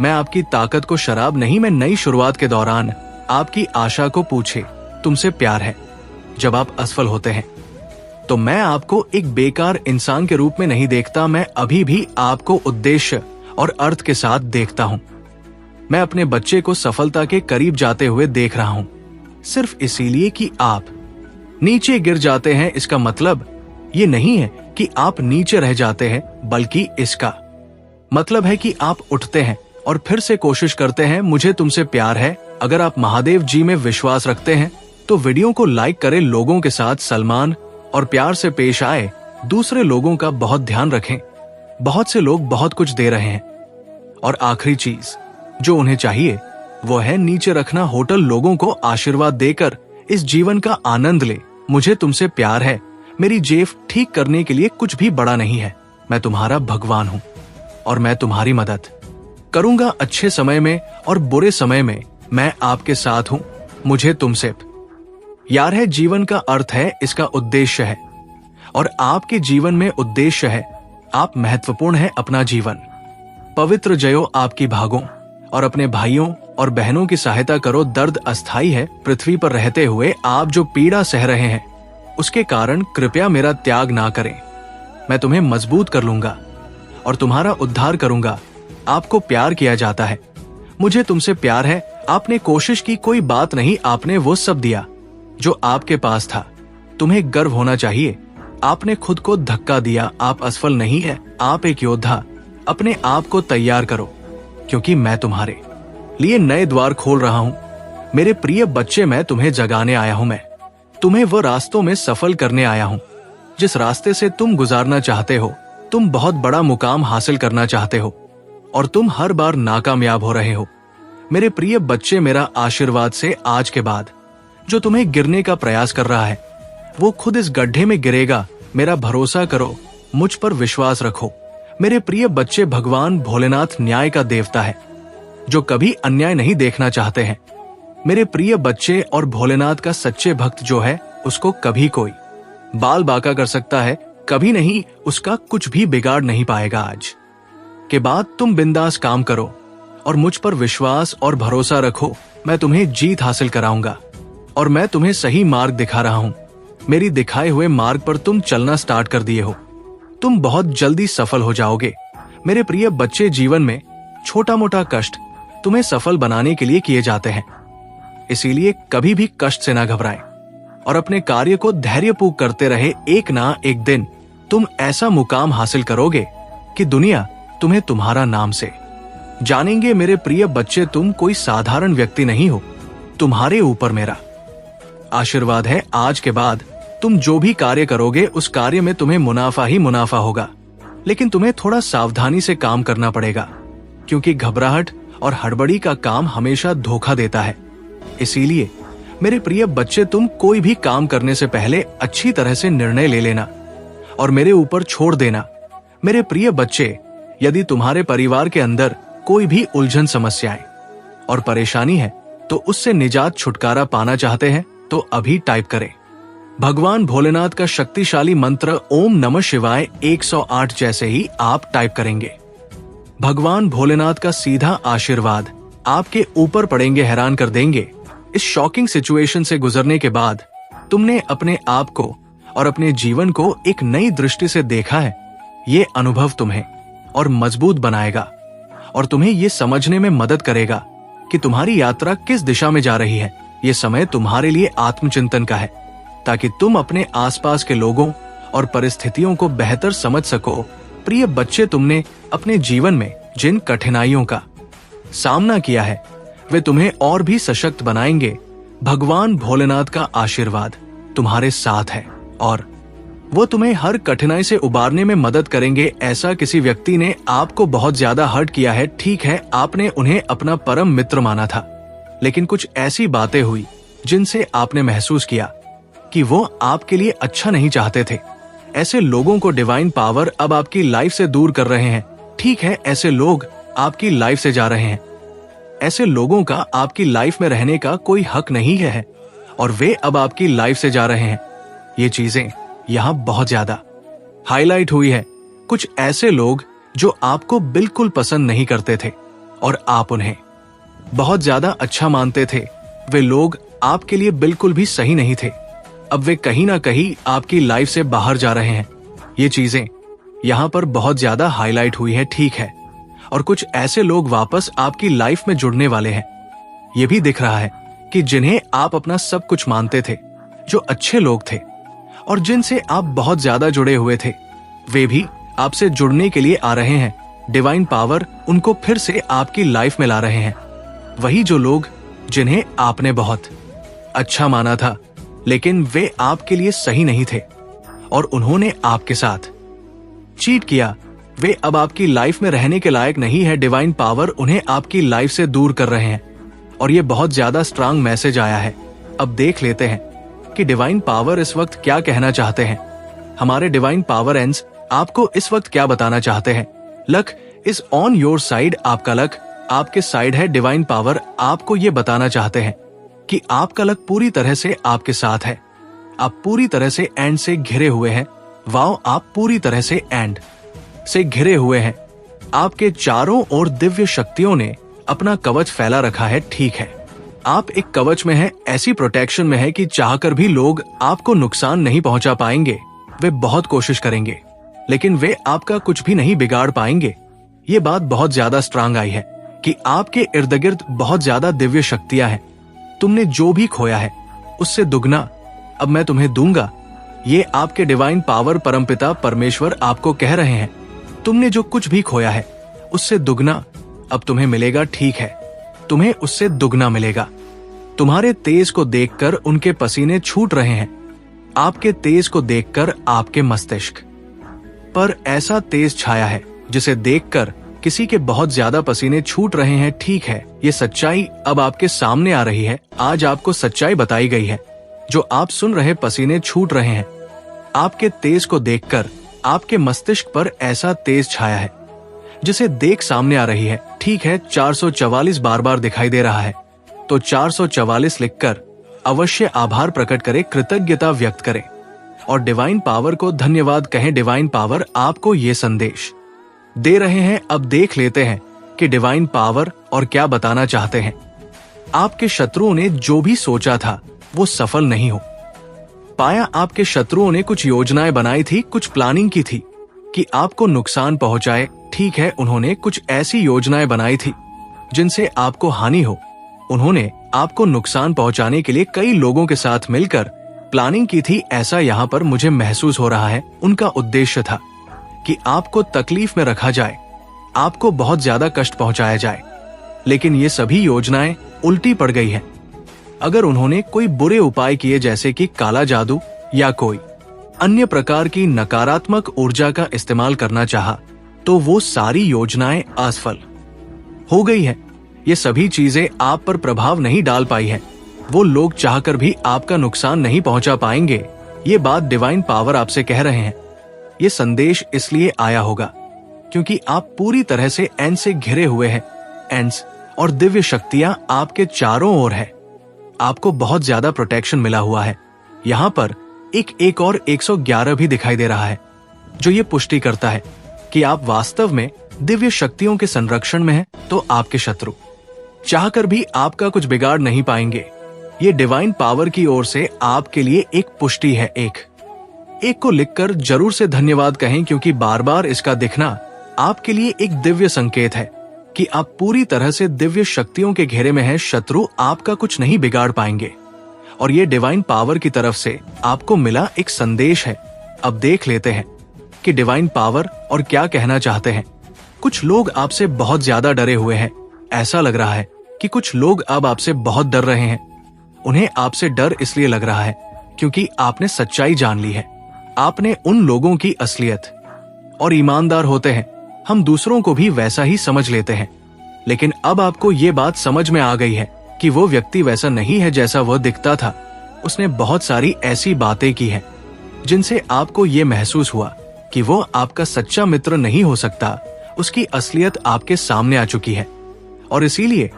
मैं आपकी ताकत को शराब नहीं, मैं नई शुरुआत के दौरान आपकी आशा को पूछे तुमसे प्यार है। जब आप असफल होते हैं तो मैं आपको एक बेकार इंसान के रूप में नहीं देखता। मैं अभी भी आपको उद्देश्य और अर्थ के साथ देखता हूं। मैं अपने बच्चे को सफलता के करीब जाते हुए देख रहा हूं, सिर्फ इसीलिए कि आप नीचे गिर जाते हैं। इसका मतलब ये नहीं है कि आप नीचे रह जाते हैं, बल्कि इसका मतलब है कि आप उठते हैं और फिर से कोशिश करते हैं। मुझे तुमसे प्यार है। अगर आप महादेव जी में विश्वास रखते हैं तो वीडियो को लाइक करें, लोगों के साथ सम्मान और प्यार से पेश आए, दूसरे लोगों का बहुत ध्यान रखें। बहुत से लोग बहुत कुछ दे रहे हैं और आखिरी चीज जो उन्हें चाहिए वो है नीचे रखना होटल लोगों को आशीर्वाद देकर इस जीवन का आनंद ले। मुझे तुमसे प्यार है। मेरी जेब ठीक करने के लिए कुछ भी बड़ा नहीं है। मैं तुम्हारा भगवान हूँ और मैं तुम्हारी मदद करूंगा अच्छे समय में और बुरे समय में। मैं आपके साथ हूँ। मुझे तुमसे यार है। जीवन का अर्थ है, इसका उद्देश्य है, और आपके जीवन में उद्देश्य है। आप महत्वपूर्ण है। अपना जीवन पवित्र जयो आपकी भागों और अपने भाइयों और बहनों की सहायता करो। दर्द अस्थाई है। पृथ्वी पर रहते हुए आप जो पीड़ा सह रहे हैं उसके कारण कृपया मेरा त्याग ना करें। मैं तुम्हें मजबूत कर लूंगा और तुम्हारा उद्धार करूंगा। आपको प्यार किया जाता है। मुझे तुमसे प्यार है। आपने कोशिश की कोई बात नहीं। आपने वो सब दिया जो आपके पास था। तुम्हें गर्व होना चाहिए। आपने खुद को धक्का दिया। आप असफल नहीं है। आप एक योद्धा। अपने आप को तैयार करो, क्योंकि मैं तुम्हारे लिए नए द्वार खोल रहा हूं। मेरे प्रिय बच्चे, मैं तुम्हें जगाने आया हूं। मैं तुम्हें वो रास्तों में सफल करने आया हूं जिस रास्ते से तुम गुजारना चाहते हो। तुम बहुत बड़ा मुकाम हासिल करना चाहते हो और तुम हर बार नाकामयाब हो रहे हो। मेरे प्रिय बच्चे, मेरा आशीर्वाद से आज के बाद जो तुम्हें गिरने का प्रयास कर रहा है वो खुद इस गड्ढे में गिरेगा। मेरा भरोसा करो, मुझ पर विश्वास रखो। मेरे प्रिय बच्चे, भगवान भोलेनाथ न्याय का देवता है जो कभी अन्याय नहीं देखना चाहते हैं। मेरे प्रिय बच्चे, और भोलेनाथ का सच्चे भक्त जो है उसको कभी कोई बाल बाका कर सकता है, कभी नहीं। उसका कुछ भी बिगाड़ नहीं पाएगा। आज के बाद तुम बिंदास काम करो और मुझ पर विश्वास और भरोसा रखो। मैं तुम्हें जीत हासिल कराऊंगा और मैं तुम्हें सही मार्ग दिखा रहा हूं। मेरी दिखाए हुए मार्ग पर तुम चलना स्टार्ट कर दिए हो। तुम बहुत जल्दी सफल हो जाओगे। मेरे प्रिय बच्चे, जीवन में छोटा मोटा कष्ट तुम्हें सफल बनाने के लिए किए जाते हैं। इसीलिए कभी भी कष्ट से ना घबराएं और अपने कार्य को धैर्यपूर्वक करते रहे। एक ना एक दिन तुम ऐसा मुकाम हासिल करोगे कि दुनिया तुम्हें तुम्हारा नाम से जानेंगे। मेरे प्रिय बच्चे, तुम कोई साधारण व्यक्ति नहीं हो। तुम्हारे ऊपर मेरा आशीर्वाद है। आज के बाद तुम जो भी कार्य करोगे उस कार्य में तुम्हें मुनाफा ही मुनाफा होगा। लेकिन तुम्हें थोड़ा सावधानी से काम करना पड़ेगा, क्योंकि घबराहट और हड़बड़ी का काम हमेशा धोखा देता है। इसीलिए मेरे प्रिय बच्चे, तुम कोई भी काम करने से पहले अच्छी तरह से निर्णय ले लेना और मेरे ऊपर छोड़ देना। मेरे प्रिय बच्चे, यदि तुम्हारे परिवार के अंदर कोई भी उलझन, समस्याएं और परेशानी है तो उससे निजात, छुटकारा पाना चाहते हैं तो अभी टाइप करें भगवान भोलेनाथ का शक्तिशाली मंत्र ओम नमः शिवाय 108। जैसे ही आप टाइप करेंगे भगवान भोलेनाथ का सीधा आशीर्वाद आपके ऊपर पड़ेंगे, हैरान कर देंगे। इस शॉकिंग सिचुएशन से गुजरने के बाद तुमने अपने आप को और अपने जीवन को एक नई दृष्टि से देखा है। ये अनुभव तुम्हें और मजबूत बनाएगा और तुम्हें ये समझने में मदद करेगा कि तुम्हारी यात्रा किस दिशा में जा रही है। ये समय तुम्हारे लिए आत्मचिंतन का है, ताकि तुम अपने आसपास के लोगों और परिस्थितियों को बेहतर समझ सको। प्रिय बच्चे, तुमने अपने जीवन में जिन कठिनाइयों का सामना किया है वे तुम्हें और भी सशक्त बनाएंगे। भगवान भोलेनाथ का आशीर्वाद तुम्हारे साथ है और वो तुम्हें हर कठिनाई से उबारने में मदद करेंगे। ऐसा किसी व्यक्ति ने आपको बहुत ज्यादा हर्ट किया है, ठीक है, आपने उन्हें अपना परम मित्र माना था, लेकिन कुछ ऐसी बातें हुई जिनसे आपने महसूस किया कि वो आपके लिए अच्छा नहीं चाहते थे। ऐसे लोगों को डिवाइन पावर अब आपकी लाइफ से दूर कर रहे हैं। ठीक है, ऐसे लोग आपकी लाइफ से जा रहे हैं। ऐसे लोगों का आपकी लाइफ में रहने का कोई हक नहीं है और वे अब आपकी लाइफ से जा रहे हैं। ये चीजें यहाँ बहुत ज्यादा हाईलाइट हुई है। कुछ ऐसे लोग जो आपको बिल्कुल पसंद नहीं करते थे और आप उन्हें बहुत ज्यादा अच्छा मानते थे, वे लोग आपके लिए बिल्कुल भी सही नहीं थे। अब वे कहीं ना कहीं आपकी लाइफ से बाहर जा रहे हैं। ये चीजें यहाँ पर बहुत ज्यादा हाईलाइट हुई है, ठीक है। और कुछ ऐसे लोग वापस आपकी लाइफ में जुड़ने वाले हैं। ये भी दिख रहा है कि जिन्हें आप अपना सब कुछ मानते थे, जो अच्छे लोग थे और जिनसे आप बहुत ज्यादा जुड़े हुए थे, वे भी आपसे जुड़ने के लिए आ रहे हैं। डिवाइन पावर उनको फिर से आपकी लाइफ में ला रहे हैं। वही जो लोग जिन्हें आपने बहुत अच्छा माना था, लेकिन वे आपके लिए सही नहीं थे और उन्होंने आपके साथ चीट किया, वे अब आपकी लाइफ में रहने के लायक नहीं है। डिवाइन पावर उन्हें आपकी लाइफ से दूर कर रहे हैं और ये बहुत ज्यादा स्ट्रांग मैसेज आया है। अब देख लेते हैं कि डिवाइन पावर इस वक्त क्या कहना चाहते हैं। हमारे डिवाइन पावर एंड्स आपको इस वक्त क्या बताना चाहते हैं। Luck is on your side, आपका लक आपके साइड है। डिवाइन पावर आपको ये बताना चाहते हैं कि आपका लक पूरी तरह से आपके साथ है। आप पूरी तरह से एंड से घिरे हुए हैं। वाओ, आप पूरी तरह से एंड से घिरे हुए हैं। आपके चारों ओर दिव्य शक्तियों ने अपना कवच फैला रखा है। ठीक है, आप एक कवच में हैं, ऐसी प्रोटेक्शन में है कि चाहकर भी लोग आपको नुकसान नहीं पहुंचा पाएंगे। वे बहुत कोशिश करेंगे लेकिन वे आपका कुछ भी नहीं बिगाड़ पाएंगे। ये बात बहुत ज्यादा स्ट्रांग आई है कि आपके इर्द गिर्द बहुत ज्यादा दिव्य शक्तियां हैं। तुमने जो भी खोया है उससे दुगना अब मैं तुम्हें दूंगा। ये आपके डिवाइन पावर परमपिता परमेश्वर आपको कह रहे हैं। तुमने जो कुछ भी खोया है उससे दुगना अब तुम्हें मिलेगा। ठीक है, तुम्हें उससे दुगना मिलेगा। तुम्हारे तेज को देखकर उनके पसीने छूट रहे हैं। आपके तेज को देखकर आपके मस्तिष्क पर ऐसा तेज छाया है जिसे देखकर किसी के बहुत ज्यादा पसीने छूट रहे हैं। ठीक है, ये सच्चाई अब आपके सामने आ रही है। आज आपको सच्चाई बताई गई है। जो आप सुन रहे पसीने छूट रहे हैं, आपके तेज को देखकर आपके मस्तिष्क पर ऐसा तेज छाया है जिसे देख सामने आ रही है। ठीक है, 444 बार बार दिखाई दे रहा है तो 444 लिखकर अवश्य आभार प्रकट करें, कृतज्ञता व्यक्त करें और डिवाइन पावर को धन्यवाद कहें। डिवाइन पावर आपको ये संदेश दे रहे हैं। अब देख लेते हैं कि डिवाइन पावर और क्या बताना चाहते हैं। आपके शत्रुओं ने जो भी सोचा था वो सफल नहीं हो पाया। आपके शत्रुओं ने कुछ योजनाएं बनाई थी, कुछ प्लानिंग की थी कि आपको नुकसान पहुंचाए। ठीक है, उन्होंने कुछ ऐसी योजनाएं बनाई थी जिनसे आपको हानि हो। उन्होंने आपको नुकसान पहुंचाने के लिए कई लोगों के साथ मिलकर प्लानिंग की थी। ऐसा यहाँ पर मुझे महसूस हो रहा है। उनका उद्देश्य था कि आपको तकलीफ में रखा जाए, आपको बहुत ज्यादा कष्ट पहुंचाया जाए, लेकिन ये सभी योजनाएं उल्टी पड़ गई हैं। अगर उन्होंने कोई बुरे उपाय किए जैसे कि काला जादू या कोई अन्य प्रकार की नकारात्मक ऊर्जा का इस्तेमाल करना चाहा, तो वो सारी योजनाएं असफल हो गई हैं। ये सभी चीजें आप पर प्रभाव नहीं डाल पाई हैं। वो लोग चाहकर भी आपका नुकसान नहीं पहुंचा पाएंगे। ये बात डिवाइन पावर आपसे कह रहे हैं। ये संदेश इसलिए आया होगा क्योंकि आप पूरी तरह से एंड से घिरे हुए हैं। एंड्स और दिव्य शक्तियां आपके चारों ओर है। आपको बहुत ज्यादा प्रोटेक्शन मिला हुआ है। यहाँ पर एक और 111 भी दिखाई दे रहा है जो ये पुष्टि करता है कि आप वास्तव में दिव्य शक्तियों के संरक्षण में हैं। तो आपके शत्रु चाहकर भी आपका कुछ बिगाड़ नहीं पाएंगे। ये डिवाइन पावर की ओर से आपके लिए एक पुष्टि है। एक को लिखकर जरूर से धन्यवाद कहें क्योंकि बार बार इसका दिखना आपके लिए एक दिव्य संकेत है कि आप पूरी तरह से दिव्य शक्तियों के घेरे में हैं। शत्रु आपका कुछ नहीं बिगाड़ पाएंगे और ये डिवाइन पावर की तरफ से आपको मिला एक संदेश है। अब देख लेते हैं कि डिवाइन पावर और क्या कहना चाहते हैं। कुछ लोग आपसे बहुत ज्यादा डरे हुए हैं। ऐसा लग रहा है कि कुछ लोग अब आपसे बहुत डर रहे हैं। उन्हें आपसे डर इसलिए लग रहा है क्योंकि आपने सच्चाई जान ली है। आपने उन लोगों की असलियत और ईमानदार होते हैं, हम दूसरों को भी वैसा ही समझ लेते हैं। लेकिन अब आपको ये बात समझ में आ गई है कि वो व्यक्ति वैसा नहीं है जैसा वह दिखता था। उसने बहुत सारी ऐसी बातें की हैं जिनसे आपको ये महसूस हुआ कि वो आपका सच्चा मित्र नहीं हो सकता। उसकी असलियत आपके सामने आ चुकी है और इसीलिए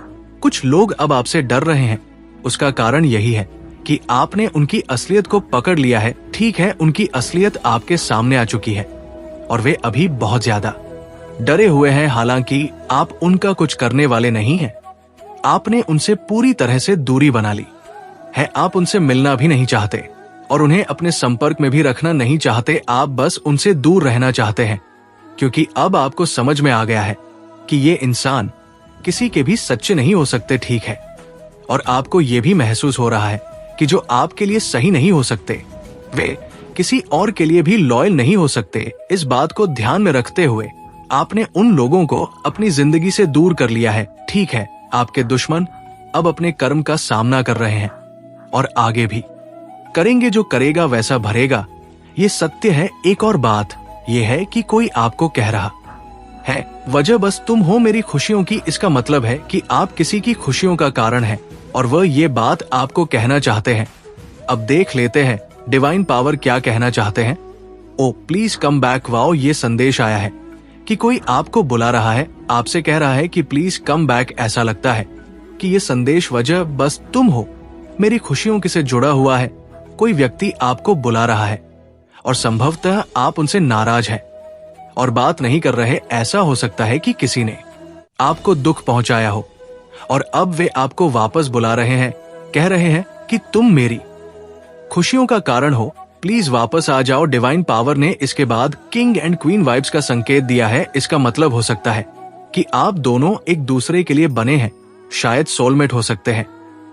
कुछ लोग अब आपसे डर रहे हैं। उसका कारण यही है कि आपने उनकी असलियत को पकड़ लिया है। ठीक है, उनकी असलियत आपके सामने आ चुकी है और वे अभी बहुत ज्यादा डरे हुए हैं। हालांकि आप उनका कुछ करने वाले नहीं हैं। आपने उनसे पूरी तरह से दूरी बना ली है। आप उनसे मिलना भी नहीं चाहते और उन्हें अपने संपर्क में भी रखना नहीं चाहते। आप बस उनसे दूर रहना चाहते हैं क्योंकि अब आपको समझ में आ गया है कि ये इंसान किसी के भी सच्चे नहीं हो सकते। ठीक है, और आपको ये भी महसूस हो रहा है कि जो आपके लिए सही नहीं हो सकते वे किसी और के लिए भी लॉयल नहीं हो सकते। इस बात को ध्यान में रखते हुए आपने उन लोगों को अपनी जिंदगी से दूर कर लिया है। ठीक है, आपके दुश्मन अब अपने कर्म का सामना कर रहे हैं और आगे भी करेंगे। जो करेगा वैसा भरेगा, ये सत्य है। एक और बात यह है कि कोई आपको कह रहा है वजह बस तुम हो मेरी खुशियों की, इसका मतलब है कि आप किसी की खुशियों का कारण हैं और वह ये बात आपको कहना चाहते हैं। अब देख लेते हैं डिवाइन पावर क्या कहना चाहते हैं। ओ प्लीज कम बैक। वाओ, ये संदेश आया है कि कोई आपको बुला रहा है, आपसे कह रहा है कि प्लीज कम बैक। ऐसा लगता है कि ये संदेश वजह बस तुम हो मेरी खुशियों से जुड़ा हुआ है। कोई व्यक्ति आपको बुला रहा है और संभवतः आप उनसे नाराज हैं और बात नहीं कर रहे। ऐसा हो सकता है कि किसी ने आपको दुख पहुंचाया हो और अब वे आपको वापस बुला रहे हैं, कह रहे हैं कि तुम मेरी खुशियों का कारण हो, प्लीज वापस आ जाओ। डिवाइन पावर ने इसके बाद किंग एंड क्वीन वाइब्स का संकेत दिया है। इसका मतलब हो सकता है कि आप दोनों एक दूसरे के लिए बने हैं, शायद सोलमेट हो सकते हैं।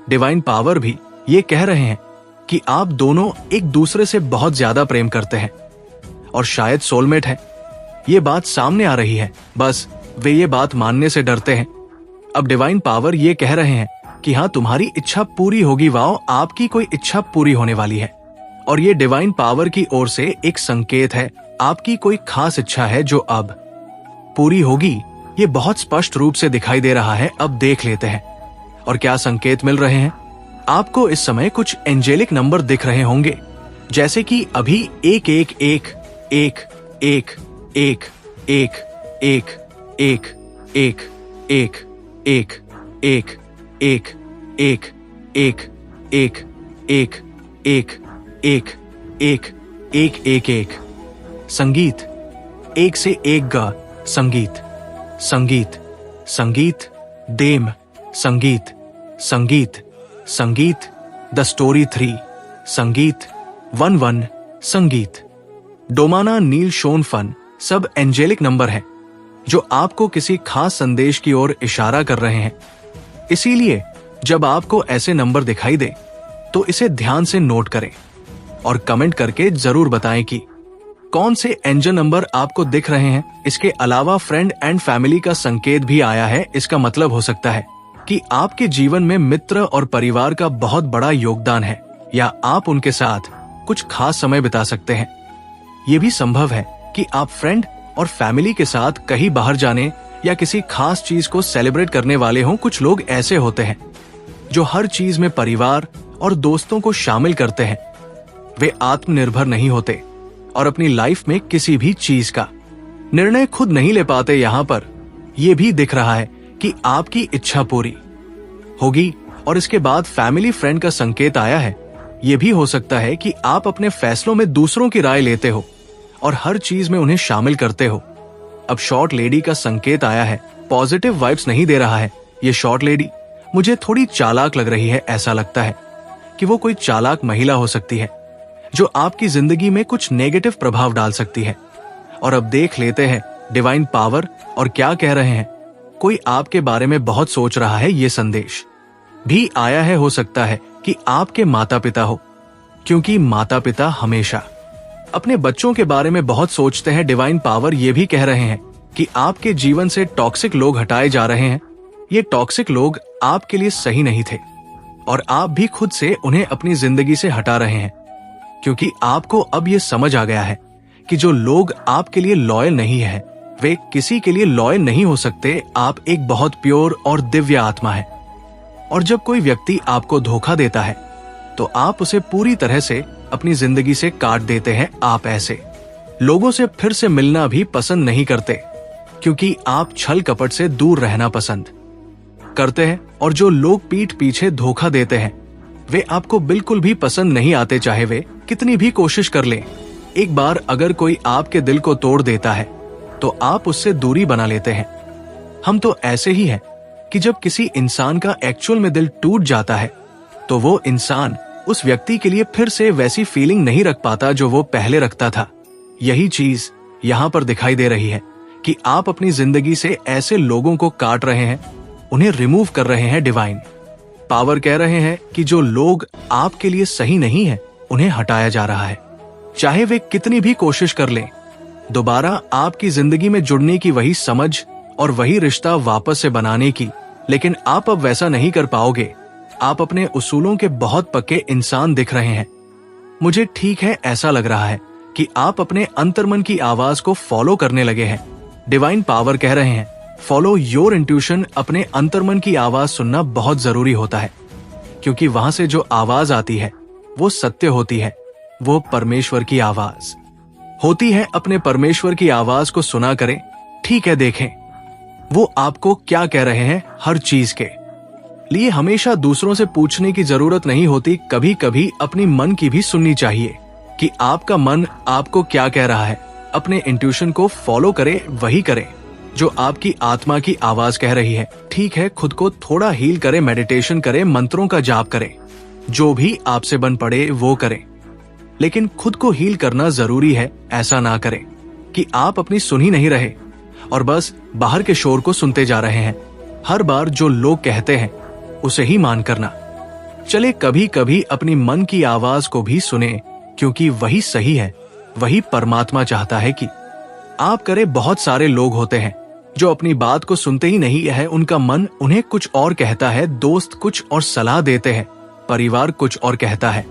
डिवाइन पावर भी ये कह रहे हैं कि आप दोनों एक दूसरे से बहुत ज्यादा प्रेम करते हैं और शायद सोलमेट है। ये बात सामने आ रही है, बस वे ये बात मानने से डरते हैं। अब डिवाइन पावर ये कह रहे हैं कि हाँ, तुम्हारी इच्छा पूरी होगी। वाओ, आपकी कोई इच्छा पूरी होने वाली है और ये डिवाइन पावर की ओर से एक संकेत है। आपकी कोई खास इच्छा है जो अब पूरी होगी। ये बहुत स्पष्ट रूप से दिखाई दे रहा है। अब देख लेते हैं और क्या संकेत मिल रहे हैं। आपको इस समय कुछ एंजेलिक नंबर दिख रहे होंगे, जैसे कि अभी 1 संगीत 1 से 1 गा। संगीत संगीत संगीत देम संगीत संगीत संगीत द स्टोरी 3 संगीत 11 संगीत डोमाना नील शोन फन सब एंजेलिक नंबर हैं जो आपको किसी खास संदेश की ओर इशारा कर रहे हैं। इसीलिए जब आपको ऐसे नंबर दिखाई दे तो इसे ध्यान से नोट करें और कमेंट करके जरूर बताएं कि कौन से एंजल नंबर आपको दिख रहे हैं। इसके अलावा फ्रेंड एंड फैमिली का संकेत भी आया है। इसका मतलब हो सकता है कि आपके जीवन में मित्र और परिवार का बहुत बड़ा योगदान है या आप उनके साथ कुछ खास समय बिता सकते हैं। ये भी संभव है कि आप फ्रेंड और फैमिली के साथ कहीं बाहर जाने या किसी खास चीज को सेलिब्रेट करने वाले हों। कुछ लोग ऐसे होते हैं जो हर चीज में परिवार और दोस्तों को शामिल करते हैं। वे आत्मनिर्भर नहीं होते और अपनी लाइफ में किसी भी चीज का निर्णय खुद नहीं ले पाते। यहाँ पर यह भी दिख रहा है कि आपकी इच्छा पूरी होगी और इसके बाद फैमिली फ्रेंड का संकेत आया है। यह भी हो सकता है कि आप अपने फैसलों में दूसरों की राय लेते हो और हर चीज में उन्हें शामिल करते हो। अब शॉर्ट लेडी का संकेत आया है। पॉजिटिव वाइब्स नहीं दे रहा है। ये शॉर्ट लेडी मुझे थोड़ी चालाक लग रही है। ऐसा लगता है कि वो कोई चालाक महिला हो सकती है जो आपकी जिंदगी में कुछ नेगेटिव प्रभाव डाल सकती है। और अब देख लेते हैं डिवाइन पावर और क्या कह रहे हैं। कोई आपके बारे में बहुत सोच रहा है। ये संदेश भी आया है। हो सकता है कि आपके माता पिता हो, क्योंकि माता पिता हमेशा अपने बच्चों के बारे में बहुत सोचते हैं। डिवाइन पावर ये भी कह रहे हैं कि आपके जीवन से टॉक्सिक लोग हटाए जा रहे हैं। ये टॉक्सिक लोग आपके लिए सही नहीं थे और आप भी खुद से उन्हें अपनी जिंदगी से हटा रहे हैं, क्योंकि आपको अब ये समझ आ गया है कि जो लोग आपके लिए लॉयल नहीं है वे किसी के लिए लॉयल नहीं हो सकते। आप एक बहुत प्योर और दिव्य आत्मा है और जब कोई व्यक्ति आपको धोखा देता है तो आप उसे पूरी तरह से अपनी जिंदगी से काट देते हैं। आप ऐसे लोगों से फिर से मिलना भी पसंद नहीं करते, क्योंकि आप छल कपट से दूर रहना पसंद करते हैं और जो लोग पीठ पीछे धोखा देते हैं वे आपको बिल्कुल भी पसंद नहीं आते, चाहे वे कितनी भी कोशिश कर लें। एक बार अगर कोई आपके दिल को तोड़ देता है तो आप उससे दूरी बना लेते हैं। हम तो ऐसे ही हैं कि जब किसी इंसान का एक्चुअल में दिल टूट जाता है तो वो इंसान उस व्यक्ति के लिए फिर से वैसी फीलिंग नहीं रख पाता जो वो पहले रखता था। यही चीज यहाँ पर दिखाई दे रही है कि आप अपनी जिंदगी से ऐसे लोगों को काट रहे हैं, उन्हें रिमूव कर रहे हैं। डिवाइन पावर कह रहे हैं कि जो लोग आपके लिए सही नहीं है उन्हें हटाया जा रहा है, चाहे वे कितनी भी कोशिश कर लें। दोबारा आपकी जिंदगी में जुड़ने की वही समझ और वही रिश्ता वापस से बनाने की, लेकिन आप अब वैसा नहीं कर पाओगे। आप अपने उसूलों के बहुत पक्के इंसान दिख रहे हैं। मुझे ठीक है ऐसा लग रहा है कि आप अपने अंतर्मन की आवाज को फॉलो करने लगे हैं डिवाइन पावर कह रहे हैं, फॉलो योर इंट्यूशन। अपने अंतर्मन की आवाज सुनना बहुत जरूरी होता है, क्योंकि वहां से जो आवाज आती है वो सत्य होती है, वो परमेश्वर की आवाज होती है। अपने परमेश्वर की आवाज को सुना करें, ठीक है। देखें वो आपको क्या कह रहे हैं। हर चीज के लिए हमेशा दूसरों से पूछने की जरूरत नहीं होती, कभी कभी अपनी मन की भी सुननी चाहिए कि आपका मन आपको क्या कह रहा है। अपने इंट्यूशन को फॉलो करें, वही करें जो आपकी आत्मा की आवाज कह रही है, ठीक है। खुद को थोड़ा हील करें, मेडिटेशन करें, मंत्रों का जाप करें, जो भी आपसे बन पड़े वो करें, लेकिन खुद को हील करना जरूरी है। ऐसा ना करें कि आप अपनी सुन ही नहीं रहे और बस बाहर के शोर को सुनते जा रहे हैं। हर बार जो लोग कहते हैं उसे ही मान करना। चले कभी कभी अपनी मन की आवाज को भी सुने, क्योंकि वही सही है, वही परमात्मा चाहता है कि आप करें। बहुत सारे लोग होते हैं जो अपनी बात को सुनते ही नहीं है, उनका मन उन्हें कुछ और कहता है, दोस्त कुछ और सलाह देते हैं, परिवार कुछ और कहता है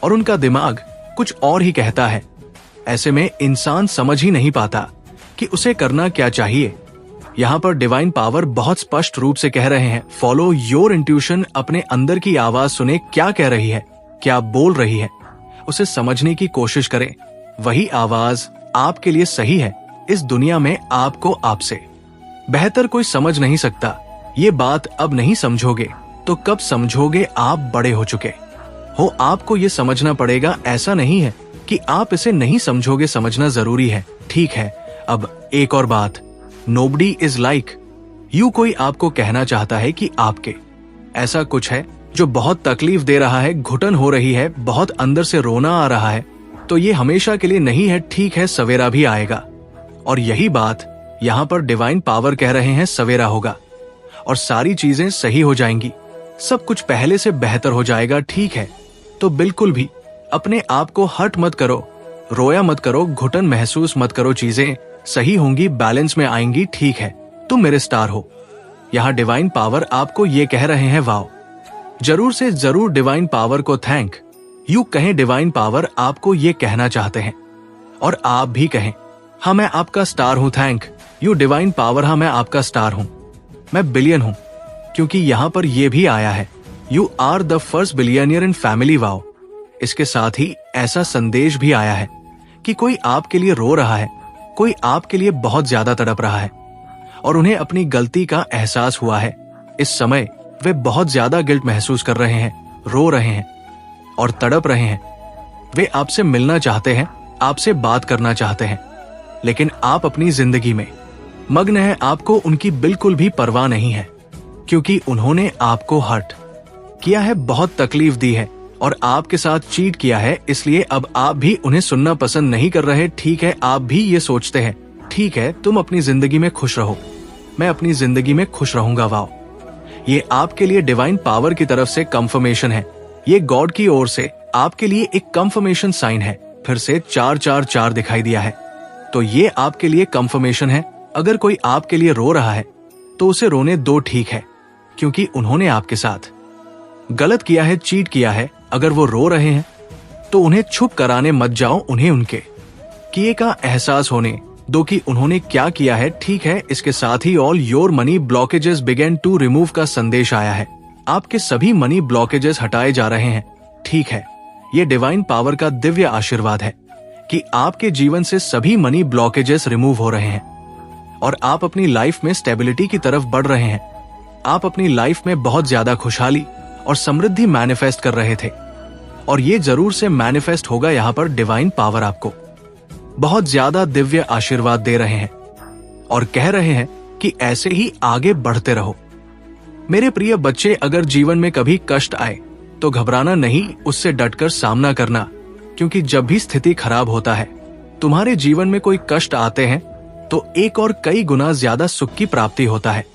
और उनका दिमाग कुछ और ही कहता है। ऐसे में इंसान समझ ही नहीं पाता कि उसे करना क्या चाहिए। यहाँ पर डिवाइन पावर बहुत स्पष्ट रूप से कह रहे हैं, फॉलो योर इंट्यूशन। अपने अंदर की आवाज सुने, क्या कह रही है, क्या बोल रही है, उसे समझने की कोशिश करें। वही आवाज आपके लिए सही है। इस दुनिया में आपको आपसे बेहतर कोई समझ नहीं सकता। ये बात अब नहीं समझोगे तो कब समझोगे? आप बड़े हो चुके हो, आपको ये समझना पड़ेगा। ऐसा नहीं है कि आप इसे नहीं समझोगे, समझना जरूरी है, ठीक है। अब एक और बात, नोबडी इज लाइक यू। कोई आपको कहना चाहता है कि आपके ऐसा कुछ है जो बहुत तकलीफ दे रहा है, घुटन हो रही है, बहुत अंदर से रोना आ रहा है, तो ये हमेशा के लिए नहीं है, ठीक है। सवेरा भी आएगा और यही बात यहाँ पर डिवाइन पावर कह रहे हैं, सवेरा होगा और सारी चीजें सही हो जाएंगी, सब कुछ पहले से बेहतर हो जाएगा, ठीक है। तो बिल्कुल भी अपने आप को हर्ट मत करो, रोया मत करो, घुटन महसूस मत करो, चीजें सही होंगी, बैलेंस में आएंगी, ठीक है। तुम मेरे स्टार हो। यहाँ डिवाइन पावर आपको ये कह रहे हैं, वाओ। जरूर से जरूर डिवाइन पावर को थैंक यू कहें। डिवाइन पावर आपको ये कहना चाहते हैं और आप भी कहें, हाँ मैं आपका स्टार हूं, थैंक यू डिवाइन पावर। हाँ मैं आपका स्टार हूं, मैं बिलियन हूं, क्योंकि यहाँ पर यह भी आया है, you are the first billionaire in family, wow. इसके साथ ही ऐसा संदेश भी आया है कि कोई आपके लिए रो रहा है, कोई आपके लिए बहुत ज्यादा तड़प रहा है और उन्हें अपनी गलती का एहसास हुआ है। इस समय वे बहुत ज्यादा गिल्ट महसूस कर रहे हैं, रो रहे हैं और तड़प रहे हैं। वे आपसे मिलना चाहते हैं, आपसे बात करना चाहते हैं, लेकिन आप अपनी जिंदगी में मग्न हैं। आपको उनकी बिल्कुल भी परवाह नहीं है, क्योंकि उन्होंने आपको हर्ट किया है, बहुत तकलीफ दी है और आपके साथ चीट किया है। इसलिए अब आप भी उन्हें सुनना पसंद नहीं कर रहे, ठीक है। आप भी ये सोचते हैं, ठीक है, तुम अपनी जिंदगी में खुश रहो, मैं अपनी जिंदगी में खुश रहूंगा, वाओ। ये आपके लिए डिवाइन पावर की तरफ से कंफर्मेशन है, ये गॉड की ओर से आपके लिए एक कंफर्मेशन साइन है। फिर से 444 दिखाई दिया है, तो ये आपके लिए कंफर्मेशन है। अगर कोई आपके लिए रो रहा है तो उसे रोने दो, ठीक है, क्योंकि उन्होंने आपके साथ गलत किया है, चीट किया है। अगर वो रो रहे हैं तो उन्हें छुप कराने मत जाओ, उन्हें उनके किए का एहसास होने दो कि उन्होंने क्या किया है, ठीक है। इसके साथ ही all your money blockages begin to remove का संदेश आया है। आपके सभी मनी ब्लॉकेजेस हटाए जा रहे हैं, ठीक है। ये डिवाइन पावर का दिव्य आशीर्वाद है कि आपके जीवन से सभी मनी ब्लॉकेजेस रिमूव हो रहे हैं और आप अपनी लाइफ में स्टेबिलिटी की तरफ बढ़ रहे हैं। आप अपनी लाइफ में बहुत ज्यादा खुशहाली और समृद्धि मैनिफेस्ट कर रहे थे और ये जरूर से मैनिफेस्ट होगा। यहाँ पर डिवाइन पावर आपको बहुत ज्यादा दिव्य आशीर्वाद दे रहे हैं और कह रहे हैं कि ऐसे ही आगे बढ़ते रहो। मेरे प्रिय बच्चे, अगर जीवन में कभी कष्ट आए तो घबराना नहीं, उससे डटकर सामना करना, क्योंकि जब भी स्थिति खराब होता है, तुम्हारे जीवन में कोई कष्ट आते हैं तो एक और कई गुना ज्यादा सुख की प्राप्ति होता है।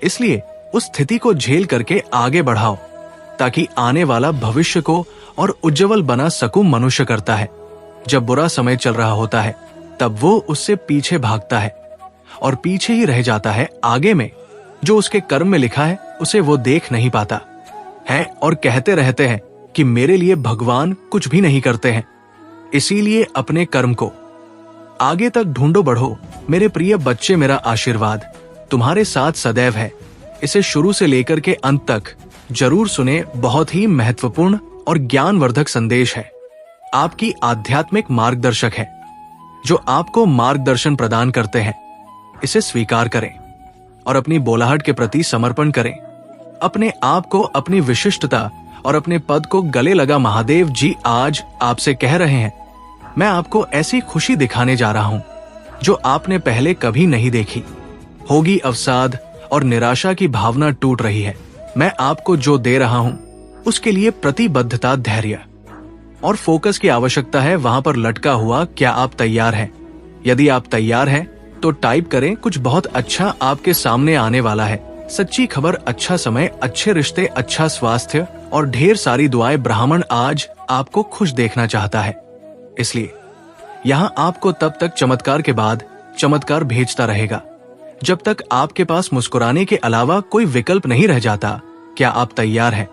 इसलिए उस स्थिति को झेल करके आगे बढ़ाओ, ताकि आने वाला भविष्य को और उज्जवल बना सकूं। मनुष्य करता है, जब बुरा समय चल रहा होता है तब वो उससे पीछे भागता है और पीछे ही रह जाता है। आगे में जो उसके कर्म में लिखा है उसे वो देख नहीं पाता है और कहते रहते हैं कि मेरे लिए भगवान कुछ भी नहीं करते हैं। इसीलिए अपने कर्म को आगे तक ढूंढो बढ़ो। मेरे प्रिय बच्चे, मेरा आशीर्वाद तुम्हारे साथ सदैव है। इसे शुरू से लेकर के अंत तक जरूर सुने। बहुत ही महत्वपूर्ण और ज्ञानवर्धक संदेश है। आपकी आध्यात्मिक मार्गदर्शक है जो आपको मार्गदर्शन प्रदान करते हैं। इसे स्वीकार करें और अपनी बोलाहट के प्रति समर्पण करें। अपने आप को, अपनी विशिष्टता और अपने पद को गले लगा महादेव जी आज आपसे कह रहे हैं, मैं आपको ऐसी खुशी दिखाने जा रहा हूं जो आपने पहले कभी नहीं देखी होगी। अवसाद और निराशा की भावना टूट रही है। मैं आपको जो दे रहा हूं उसके लिए प्रतिबद्धता, धैर्य और फोकस की आवश्यकता है। वहां पर लटका हुआ, क्या आप तैयार हैं? यदि आप तैयार हैं तो टाइप करें। कुछ बहुत अच्छा आपके सामने आने वाला है। सच्ची खबर, अच्छा समय, अच्छे रिश्ते, अच्छा स्वास्थ्य और ढेर सारी दुआएं। ब्राह्मण आज आपको खुश देखना चाहता है, इसलिए यहाँ आपको तब तक चमत्कार के बाद चमत्कार भेजता रहेगा जब तक आपके पास मुस्कुराने के अलावा कोई विकल्प नहीं रह जाता। क्या आप तैयार हैं?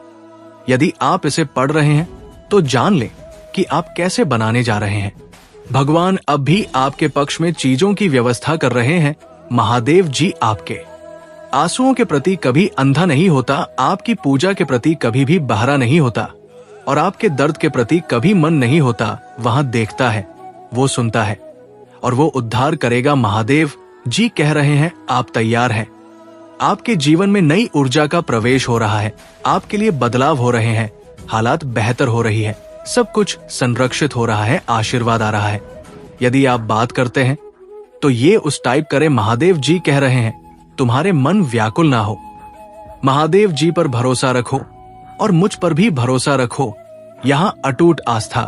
यदि आप इसे पढ़ रहे हैं तो जान लें कि आप कैसे बनाने जा रहे हैं। भगवान अब भी आपके पक्ष में चीजों की व्यवस्था कर रहे हैं। महादेव जी आपके आंसुओं के प्रति कभी अंधा नहीं होता, आपकी पूजा के प्रति कभी भी बहरा नहीं होता और आपके दर्द के प्रति कभी मन नहीं होता। वहां देखता है, वो सुनता है और वो उद्धार करेगा। महादेव जी कह रहे हैं, आप तैयार हैं। आपके जीवन में नई ऊर्जा का प्रवेश हो रहा है। आपके लिए बदलाव हो रहे हैं। हालात बेहतर हो रही है। सब कुछ संरक्षित हो रहा है। आशीर्वाद आ रहा है। यदि आप बात करते हैं तो ये उस टाइप करें। महादेव जी कह रहे हैं, तुम्हारे मन व्याकुल ना हो। महादेव जी पर भरोसा रखो और मुझ पर भी भरोसा रखो। यहाँ अटूट आस्था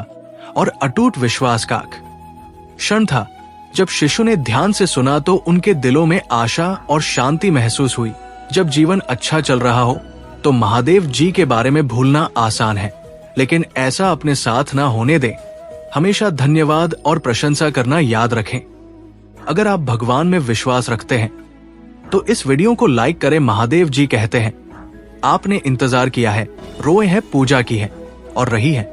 और अटूट विश्वास का क्षण था जब शिशु ने ध्यान से सुना तो उनके दिलों में आशा और शांति महसूस हुई। जब जीवन अच्छा चल रहा हो तो महादेव जी के बारे में भूलना आसान है, लेकिन ऐसा अपने साथ ना होने दें। हमेशा धन्यवाद और प्रशंसा करना याद रखें। अगर आप भगवान में विश्वास रखते हैं तो इस वीडियो को लाइक करें। महादेव जी कहते हैं, आपने इंतजार किया है, रोए हैं, पूजा की है और रही है।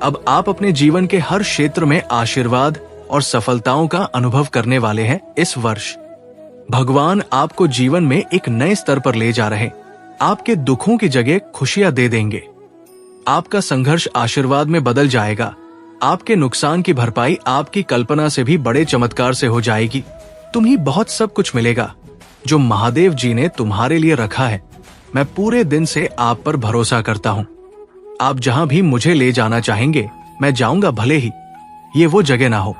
अब आप अपने जीवन के हर क्षेत्र में आशीर्वाद और सफलताओं का अनुभव करने वाले हैं। इस वर्ष भगवान आपको जीवन में एक नए स्तर पर ले जा रहे। आपके दुखों की जगह खुशियां दे देंगे। आपका संघर्ष आशीर्वाद में बदल जाएगा। आपके नुकसान की भरपाई आपकी कल्पना से भी बड़े चमत्कार से हो जाएगी। तुम्हें बहुत सब कुछ मिलेगा जो महादेव जी ने तुम्हारे लिए रखा है। मैं पूरे दिन से आप पर भरोसा करता हूँ। आप जहां भी मुझे ले जाना चाहेंगे मैं जाऊंगा, भले ही ये वो जगह ना हो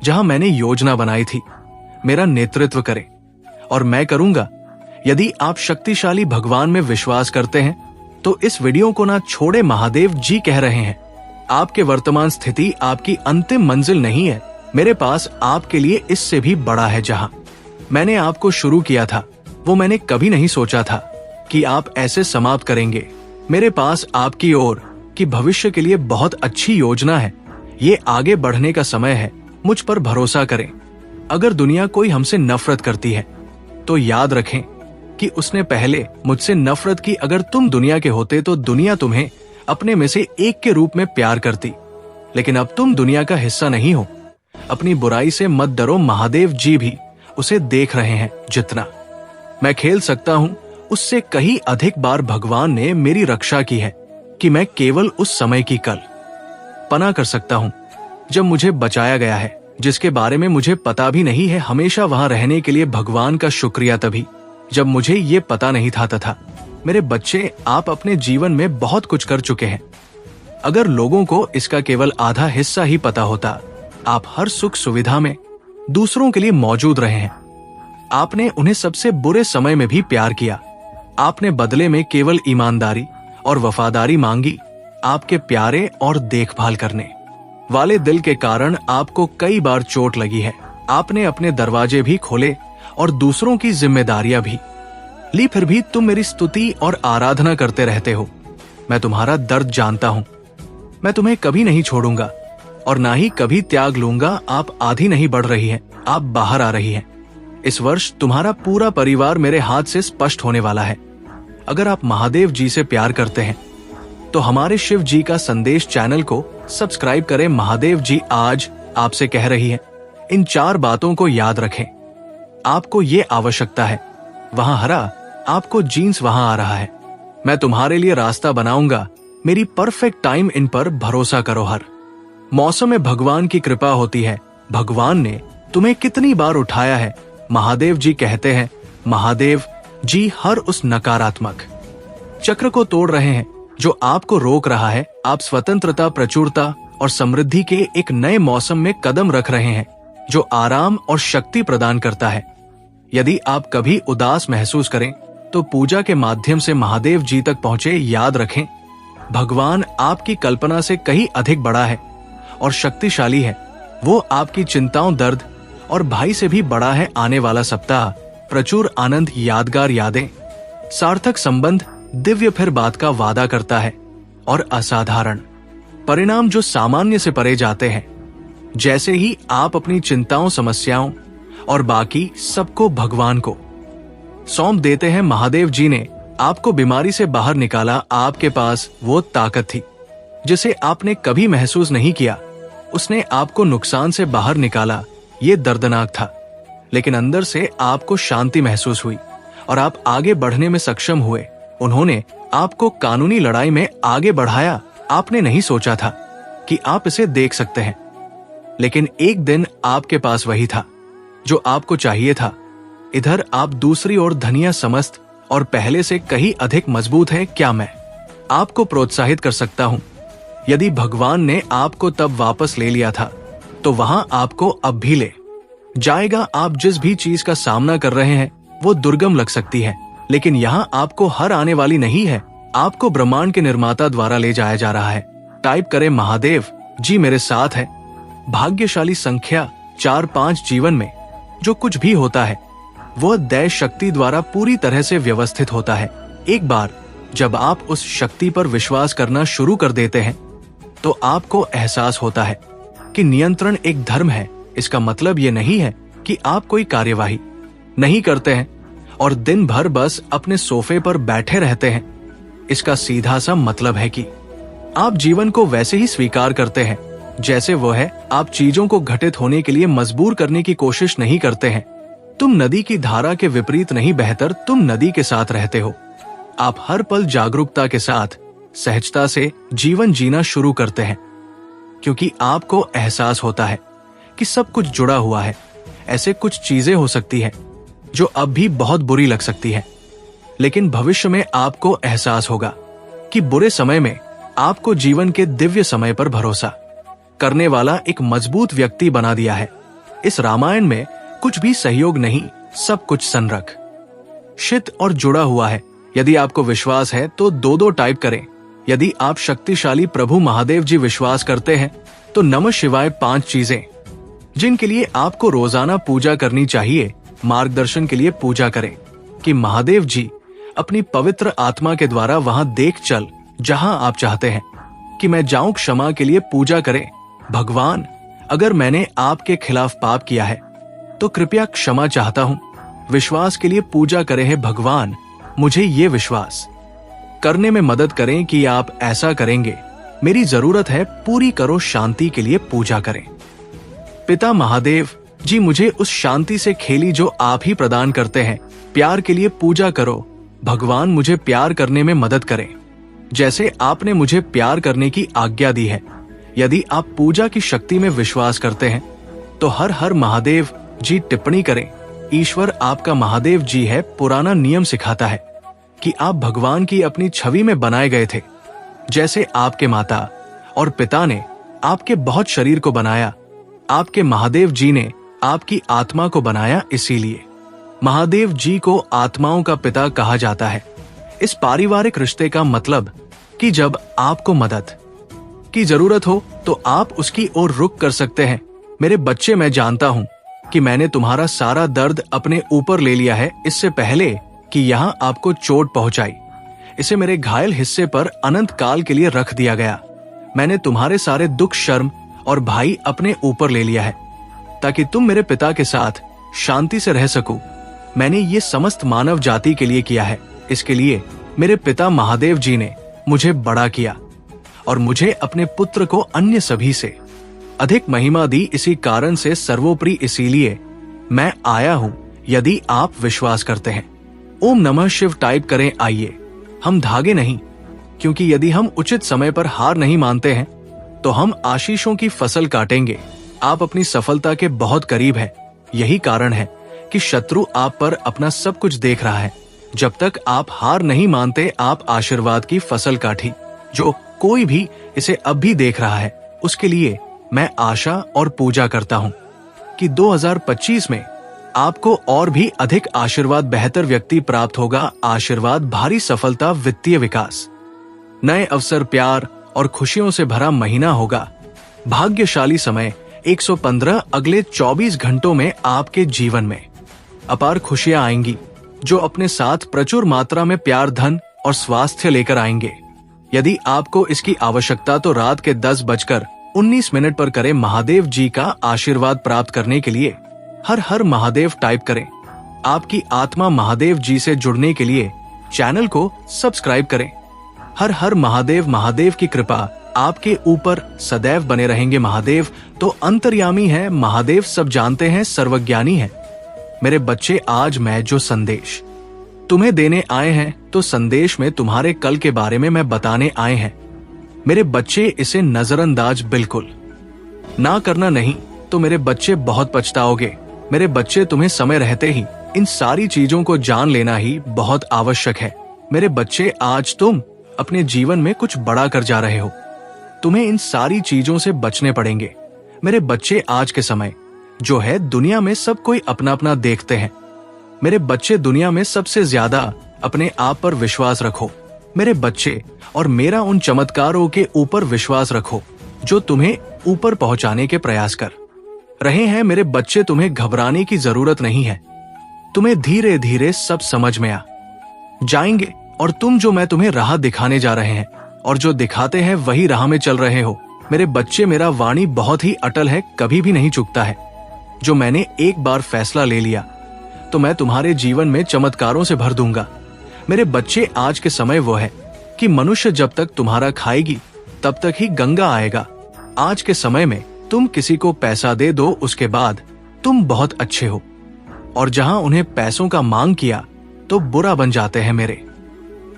जहां मैंने योजना बनाई थी। मेरा नेतृत्व करें और मैं करूंगा। यदि आप शक्तिशाली भगवान में विश्वास करते हैं तो इस वीडियो को ना छोड़े। महादेव जी कह रहे हैं, आपके वर्तमान स्थिति आपकी अंतिम मंजिल नहीं है। मेरे पास आपके लिए इससे भी बड़ा है। जहां मैंने आपको शुरू किया था वो मैंने कभी नहीं सोचा था कि आप ऐसे समाप्त करेंगे। मेरे पास आपकी ओर की भविष्य के लिए बहुत अच्छी योजना है। ये आगे बढ़ने का समय है। मुझ पर भरोसा करें। अगर दुनिया कोई हमसे नफरत करती है तो याद रखें कि उसने पहले मुझसे नफरत की। अगर तुम दुनिया के होते तो दुनिया तुम्हें अपने में से एक के रूप में प्यार करती, लेकिन अब तुम दुनिया का हिस्सा नहीं हो। अपनी बुराई से मत डरो। महादेव जी भी उसे देख रहे हैं। जितना मैं खेल सकता हूं उससे कहीं अधिक बार भगवान ने मेरी रक्षा की है कि मैं केवल उस समय की कल्पना कर सकता हूं जब मुझे बचाया गया है, जिसके बारे में मुझे पता भी नहीं है। हमेशा वहां रहने के लिए भगवान का शुक्रिया, तभी जब मुझे ये पता नहीं था। तथा मेरे बच्चे, आप अपने जीवन में बहुत कुछ कर चुके हैं। अगर लोगों को इसका केवल आधा हिस्सा ही पता होता। आप हर सुख सुविधा में दूसरों के लिए मौजूद रहे हैं। आपने उन्हें सबसे बुरे समय में भी प्यार किया। आपने बदले में केवल ईमानदारी और वफादारी मांगी। आपके प्यारे और देखभाल करने वाले दिल के कारण आपको कई बार चोट लगी है। आपने अपने दरवाजे भी खोले और दूसरों की जिम्मेदारियां भी ली, फिर भी तुम मेरी स्तुति और आराधना करते रहते हो। मैं तुम्हारा दर्द जानता हूं। मैं तुम्हें कभी नहीं छोड़ूंगा और ना ही कभी त्याग लूंगा। आप आधी नहीं बढ़ रही हैं, आप बाहर आ रही हैं। इस वर्ष तुम्हारा पूरा परिवार मेरे हाथ से स्पष्ट होने वाला है। अगर आप महादेव जी से प्यार करते हैं तो हमारे शिव जी का संदेश चैनल को सब्सक्राइब करें। महादेव जी आज आपसे कह रही है, इन 4 बातों को याद रखें। आपको ये आवश्यकता है, वहां हरा, आपको जीन्स वहां आ रहा है। मैं तुम्हारे लिए रास्ता बनाऊंगा, मेरी परफेक्ट टाइम इन पर भरोसा करो। हर मौसम में भगवान की कृपा होती है। भगवान ने तुम्हें कितनी बार उठाया है। महादेव जी कहते हैं, महादेव जी हर उस नकारात्मक चक्र को तोड़ रहे हैं जो आपको रोक रहा है। आप स्वतंत्रता, प्रचुरता और समृद्धि के एक नए मौसम में कदम रख रहे हैं जो आराम और शक्ति प्रदान करता है। यदि आप कभी उदास महसूस करें तो पूजा के माध्यम से महादेव जी तक पहुंचे। याद रखें, भगवान आपकी कल्पना से कहीं अधिक बड़ा है और शक्तिशाली है। वो आपकी चिंताओं, दर्द और भय से भी बड़ा है। आने वाला सप्ताह प्रचुर आनंद, यादगार यादें, सार्थक संबंध, दिव्य फिर बात का वादा करता है और असाधारण परिणाम जो सामान्य से परे जाते हैं। जैसे ही आप अपनी चिंताओं, समस्याओं और बाकी सबको भगवान को सौंप देते हैं, महादेव जी ने आपको बीमारी से बाहर निकाला। आपके पास वो ताकत थी जिसे आपने कभी महसूस नहीं किया। उसने आपको नुकसान से बाहर निकाला। ये दर्दनाक था, लेकिन अंदर से आपको शांति महसूस हुई और आप आगे बढ़ने में सक्षम हुए। उन्होंने आपको कानूनी लड़ाई में आगे बढ़ाया। आपने नहीं सोचा था कि आप इसे देख सकते हैं, लेकिन एक दिन आपके पास वही था जो आपको चाहिए था। इधर आप दूसरी ओर धनिया समस्त और पहले से कहीं अधिक मजबूत है। क्या मैं आपको प्रोत्साहित कर सकता हूं? यदि भगवान ने आपको तब वापस ले लिया था तो वहां आपको अब भी ले जाएगा। आप जिस भी चीज का सामना कर रहे हैं वो दुर्गम लग सकती है, लेकिन यहाँ आपको हर आने वाली नहीं है। आपको ब्रह्मांड के निर्माता द्वारा ले जाया जा रहा है। टाइप करें, महादेव जी मेरे साथ है। भाग्यशाली संख्या 4-5 जीवन में जो कुछ भी होता है वह दैव शक्ति द्वारा पूरी तरह से व्यवस्थित होता है। एक बार जब आप उस शक्ति पर विश्वास करना शुरू कर देते हैं तो आपको एहसास होता है कि नियंत्रण एक धर्म है। इसका मतलब ये नहीं है कि आप कोई कार्यवाही नहीं करते हैं और दिन भर बस अपने सोफे पर बैठे रहते हैं। इसका सीधा सा मतलब है कि आप जीवन को वैसे ही स्वीकार करते हैं जैसे वो है। आप चीजों को घटित होने के लिए मजबूर करने की कोशिश नहीं करते हैं। तुम नदी की धारा के विपरीत नहीं, बेहतर तुम नदी के साथ रहते हो। आप हर पल जागरूकता के साथ, सहजता से जीवन जीना शुरू करते हैं, क्योंकि आपको एहसास होता है कि सब कुछ जुड़ा हुआ है। ऐसे कुछ चीजें हो सकती है जो अब भी बहुत बुरी लग सकती है, लेकिन भविष्य में आपको एहसास होगा कि बुरे समय में आपको जीवन के दिव्य समय पर भरोसा करने वाला एक मजबूत व्यक्ति बना दिया है। इस रामायण में कुछ भी सहयोग नहीं, सब कुछ संरक्षित और जुड़ा हुआ है। यदि आपको विश्वास है तो 2-2 टाइप करें। यदि आप शक्तिशाली प्रभु महादेव जी विश्वास करते हैं तो नमः शिवाय 5 चीजें जिनके लिए आपको रोजाना पूजा करनी चाहिए। मार्गदर्शन के लिए पूजा करें कि महादेव जी अपनी पवित्र आत्मा के द्वारा वहां देख चल जहां आप चाहते हैं कि मैं जाऊं। क्षमा के लिए पूजा करें, भगवान अगर मैंने आपके खिलाफ पाप किया है तो कृपया क्षमा चाहता हूं। विश्वास के लिए पूजा करें, है भगवान मुझे ये विश्वास करने में मदद करें कि आप ऐसा करेंगे। मेरी जरूरत है, पूरी करो। शांति के लिए पूजा करें, पिता महादेव जी मुझे उस शांति से खेली जो आप ही प्रदान करते हैं। प्यार के लिए पूजा करो, भगवान मुझे प्यार करने में मदद करें जैसे आपने मुझे प्यार करने की आज्ञा दी है। यदि आप पूजा की शक्ति में विश्वास करते हैं तो हर हर महादेव जी टिप्पणी करें। ईश्वर आपका महादेव जी है। पुराना नियम सिखाता है कि आप भगवान की अपनी छवि में बनाए गए थे। जैसे आपके माता और पिता ने आपके बहुत शरीर को बनाया, आपके महादेव जी ने आपकी आत्मा को बनाया। इसीलिए महादेव जी को आत्माओं का पिता कहा जाता है। इस पारिवारिक रिश्ते का मतलब कि जब आपको मदद की जरूरत हो तो आप उसकी ओर रुख कर सकते हैं। मेरे बच्चे, मैं जानता हूं कि मैंने तुम्हारा सारा दर्द अपने ऊपर ले लिया है इससे पहले कि यहां आपको चोट पहुंचाई। इसे मेरे घायल हिस्से पर अनंत काल के लिए रख दिया गया। मैंने तुम्हारे सारे दुख, शर्म और भाई अपने ऊपर ले लिया है ताकि तुम मेरे पिता के साथ शांति से रह सको। मैंने ये समस्त मानव जाति के लिए किया है। इसके लिए मेरे पिता महादेव जी ने मुझे बड़ा किया और मुझे अपने पुत्र को अन्य सभी से अधिक महिमा दी, इसी कारण से सर्वोपरि इसीलिए मैं आया हूं, यदि आप विश्वास करते हैं। ओम नमः शिव टाइप करें। आइए हम धागे नहीं, क्योंकि यदि हम उचित समय पर हार नहीं मानते हैं तो हम आशीषों की फसल काटेंगे। आप अपनी सफलता के बहुत करीब हैं। यही कारण है कि शत्रु आप पर अपना सब कुछ देख रहा है। जब तक आप हार नहीं मानते, आप आशीर्वाद की फसल काटी। जो कोई भी इसे अब भी देख रहा है, उसके लिए मैं आशा और पूजा करता हूं कि 2025 में आपको और भी अधिक आशीर्वाद, बेहतर व्यक्ति प्राप्त होगा। आशीर्वाद, भारी सफलता, वित्तीय विकास, नए अवसर, प्यार और खुशियों से भरा महीना होगा। भाग्यशाली समय 115 अगले 24 घंटों में आपके जीवन में अपार खुशियां आएंगी, जो अपने साथ प्रचुर मात्रा में प्यार, धन और स्वास्थ्य लेकर आएंगे। यदि आपको इसकी आवश्यकता तो रात के 10:19 पर करें। महादेव जी का आशीर्वाद प्राप्त करने के लिए हर हर महादेव टाइप करें। आपकी आत्मा महादेव जी से जुड़ने के लिए चैनल को सब्सक्राइब करें। हर हर महादेव। महादेव की कृपा आपके ऊपर सदैव बने रहेंगे। महादेव तो अंतर्यामी है, महादेव सब जानते हैं, सर्वज्ञानी है। मेरे बच्चे, आज मैं जो संदेश तुम्हें देने आए हैं, तो संदेश में तुम्हारे कल के बारे में मैं बताने आए हैं। मेरे बच्चे, इसे नजरअंदाज बिल्कुल ना करना, नहीं तो मेरे बच्चे बहुत पछताओगे। मेरे बच्चे, तुम्हें समय रहते ही इन सारी चीजों को जान लेना ही बहुत आवश्यक है। मेरे बच्चे, आज तुम अपने जीवन में कुछ बड़ा कर जा रहे हो। तुम्हें इन सारी चीजों से बचने पड़ेंगे। मेरे बच्चे, आज के समय जो है, दुनिया में सब कोई अपना अपना देखते हैं। मेरे बच्चे, दुनिया में सबसे ज्यादा अपने आप पर विश्वास रखो। मेरे बच्चे, और मेरा उन चमत्कारों के ऊपर विश्वास रखो जो तुम्हें ऊपर पहुंचाने के प्रयास कर रहे हैं। मेरे बच्चे, तुम्हें घबराने की जरूरत नहीं है। तुम्हें धीरे धीरे सब समझ में आ जाएंगे, और तुम जो मैं तुम्हें राह दिखाने जा रहे हैं और जो दिखाते हैं वही राह में चल रहे हो। मेरे बच्चे, मेरा वाणी बहुत ही अटल है, कभी भी नहीं चूकता है। जो मैंने एक बार फैसला ले लिया तो मैं तुम्हारे जीवन में चमत्कारों से भर दूंगा। मेरे बच्चे, आज के समय वो है कि मनुष्य जब तक तुम्हारा खाएगी तब तक ही गंगा आएगा। आज के समय में तुम किसी को पैसा दे दो, उसके बाद तुम बहुत अच्छे हो, और जहां उन्हें पैसों का मांग किया तो बुरा बन जाते हैं। मेरे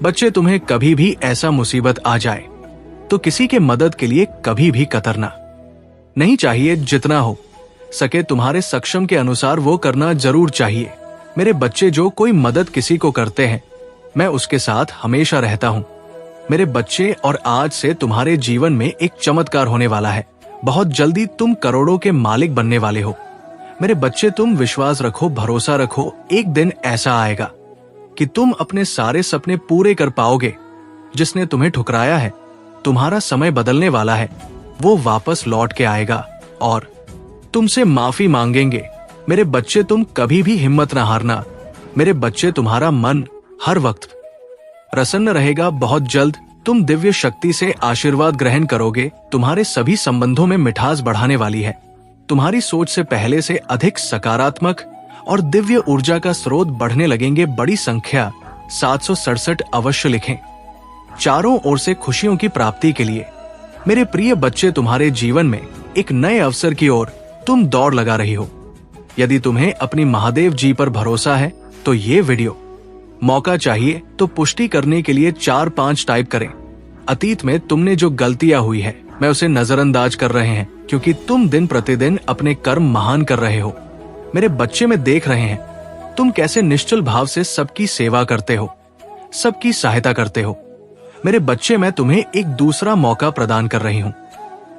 बच्चे, तुम्हें कभी भी ऐसा मुसीबत आ जाए तो किसी के मदद के लिए कभी भी कतरना नहीं चाहिए। जितना हो सके तुम्हारे सक्षम के अनुसार वो करना जरूर चाहिए। मेरे बच्चे, जो कोई मदद किसी को करते हैं, मैं उसके साथ हमेशा रहता हूं। मेरे बच्चे, और आज से तुम्हारे जीवन में एक चमत्कार होने वाला है। बहुत जल्दी तुम करोड़ों के मालिक बनने वाले हो। मेरे बच्चे, तुम विश्वास रखो, भरोसा रखो। एक दिन ऐसा आएगा कि तुम अपने सारे सपने पूरे कर पाओगे। जिसने तुम्हें ठुकराया है, तुम्हारा समय बदलने वाला है। वो वापस लौट के आएगा और तुमसे माफी मांगेंगे। मेरे बच्चे, तुम कभी भी हिम्मत न हारना। मेरे बच्चे, तुम्हारा मन हर वक्त प्रसन्न रहेगा। बहुत जल्द तुम दिव्य शक्ति से आशीर्वाद ग्रहण करोगे। तुम्हारे सभी संबंधों में मिठास बढ़ाने वाली है। तुम्हारी सोच से पहले से अधिक सकारात्मक और दिव्य ऊर्जा का स्रोत बढ़ने लगेंगे। बड़ी संख्या 767 अवश्य लिखें। चारों ओर से खुशियों की प्राप्ति के लिए मेरे प्रिय बच्चे, तुम्हारे जीवन में एक नए अवसर की ओर तुम दौड़ लगा रही हो। यदि तुम्हें अपनी महादेव जी पर भरोसा है तो ये वीडियो मौका चाहिए तो पुष्टि करने के लिए 4-5 टाइप करें। अतीत में तुमने जो गलतियां हुई है, मैं उसे नजरअंदाज कर रहे हैं, क्योंकि तुम दिन प्रतिदिन अपने कर्म महान कर रहे हो। मेरे बच्चे, में देख रहे हैं तुम कैसे निश्चल भाव से सबकी सेवा करते हो, सबकी सहायता करते हो। मेरे बच्चे, मैं तुम्हें एक दूसरा मौका प्रदान कर रही हूँ,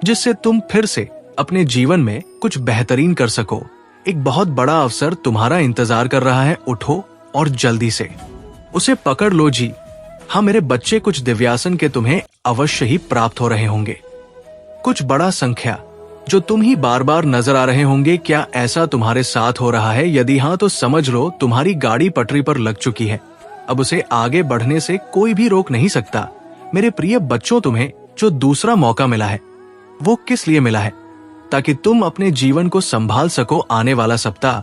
जिससे तुम फिर से अपने जीवन में कुछ बेहतरीन कर सको। एक बहुत बड़ा अवसर तुम्हारा इंतजार कर रहा है। उठो और जल्दी से उसे पकड़ लो जी। हाँ मेरे बच्चे, कुछ दिव्यासन के तुम्हें अवश्य ही प्राप्त हो रहे होंगे। कुछ बड़ा संख्या जो तुम ही बार बार नजर आ रहे होंगे। क्या ऐसा तुम्हारे साथ हो रहा है? यदि हाँ तो समझ लो तुम्हारी गाड़ी पटरी पर लग चुकी है। अब उसे आगे बढ़ने से कोई भी रोक नहीं सकता। मेरे प्रिय बच्चों, तुम्हें जो दूसरा मौका मिला है वो किस लिए मिला है? ताकि तुम अपने जीवन को संभाल सको। आने वाला सप्ताह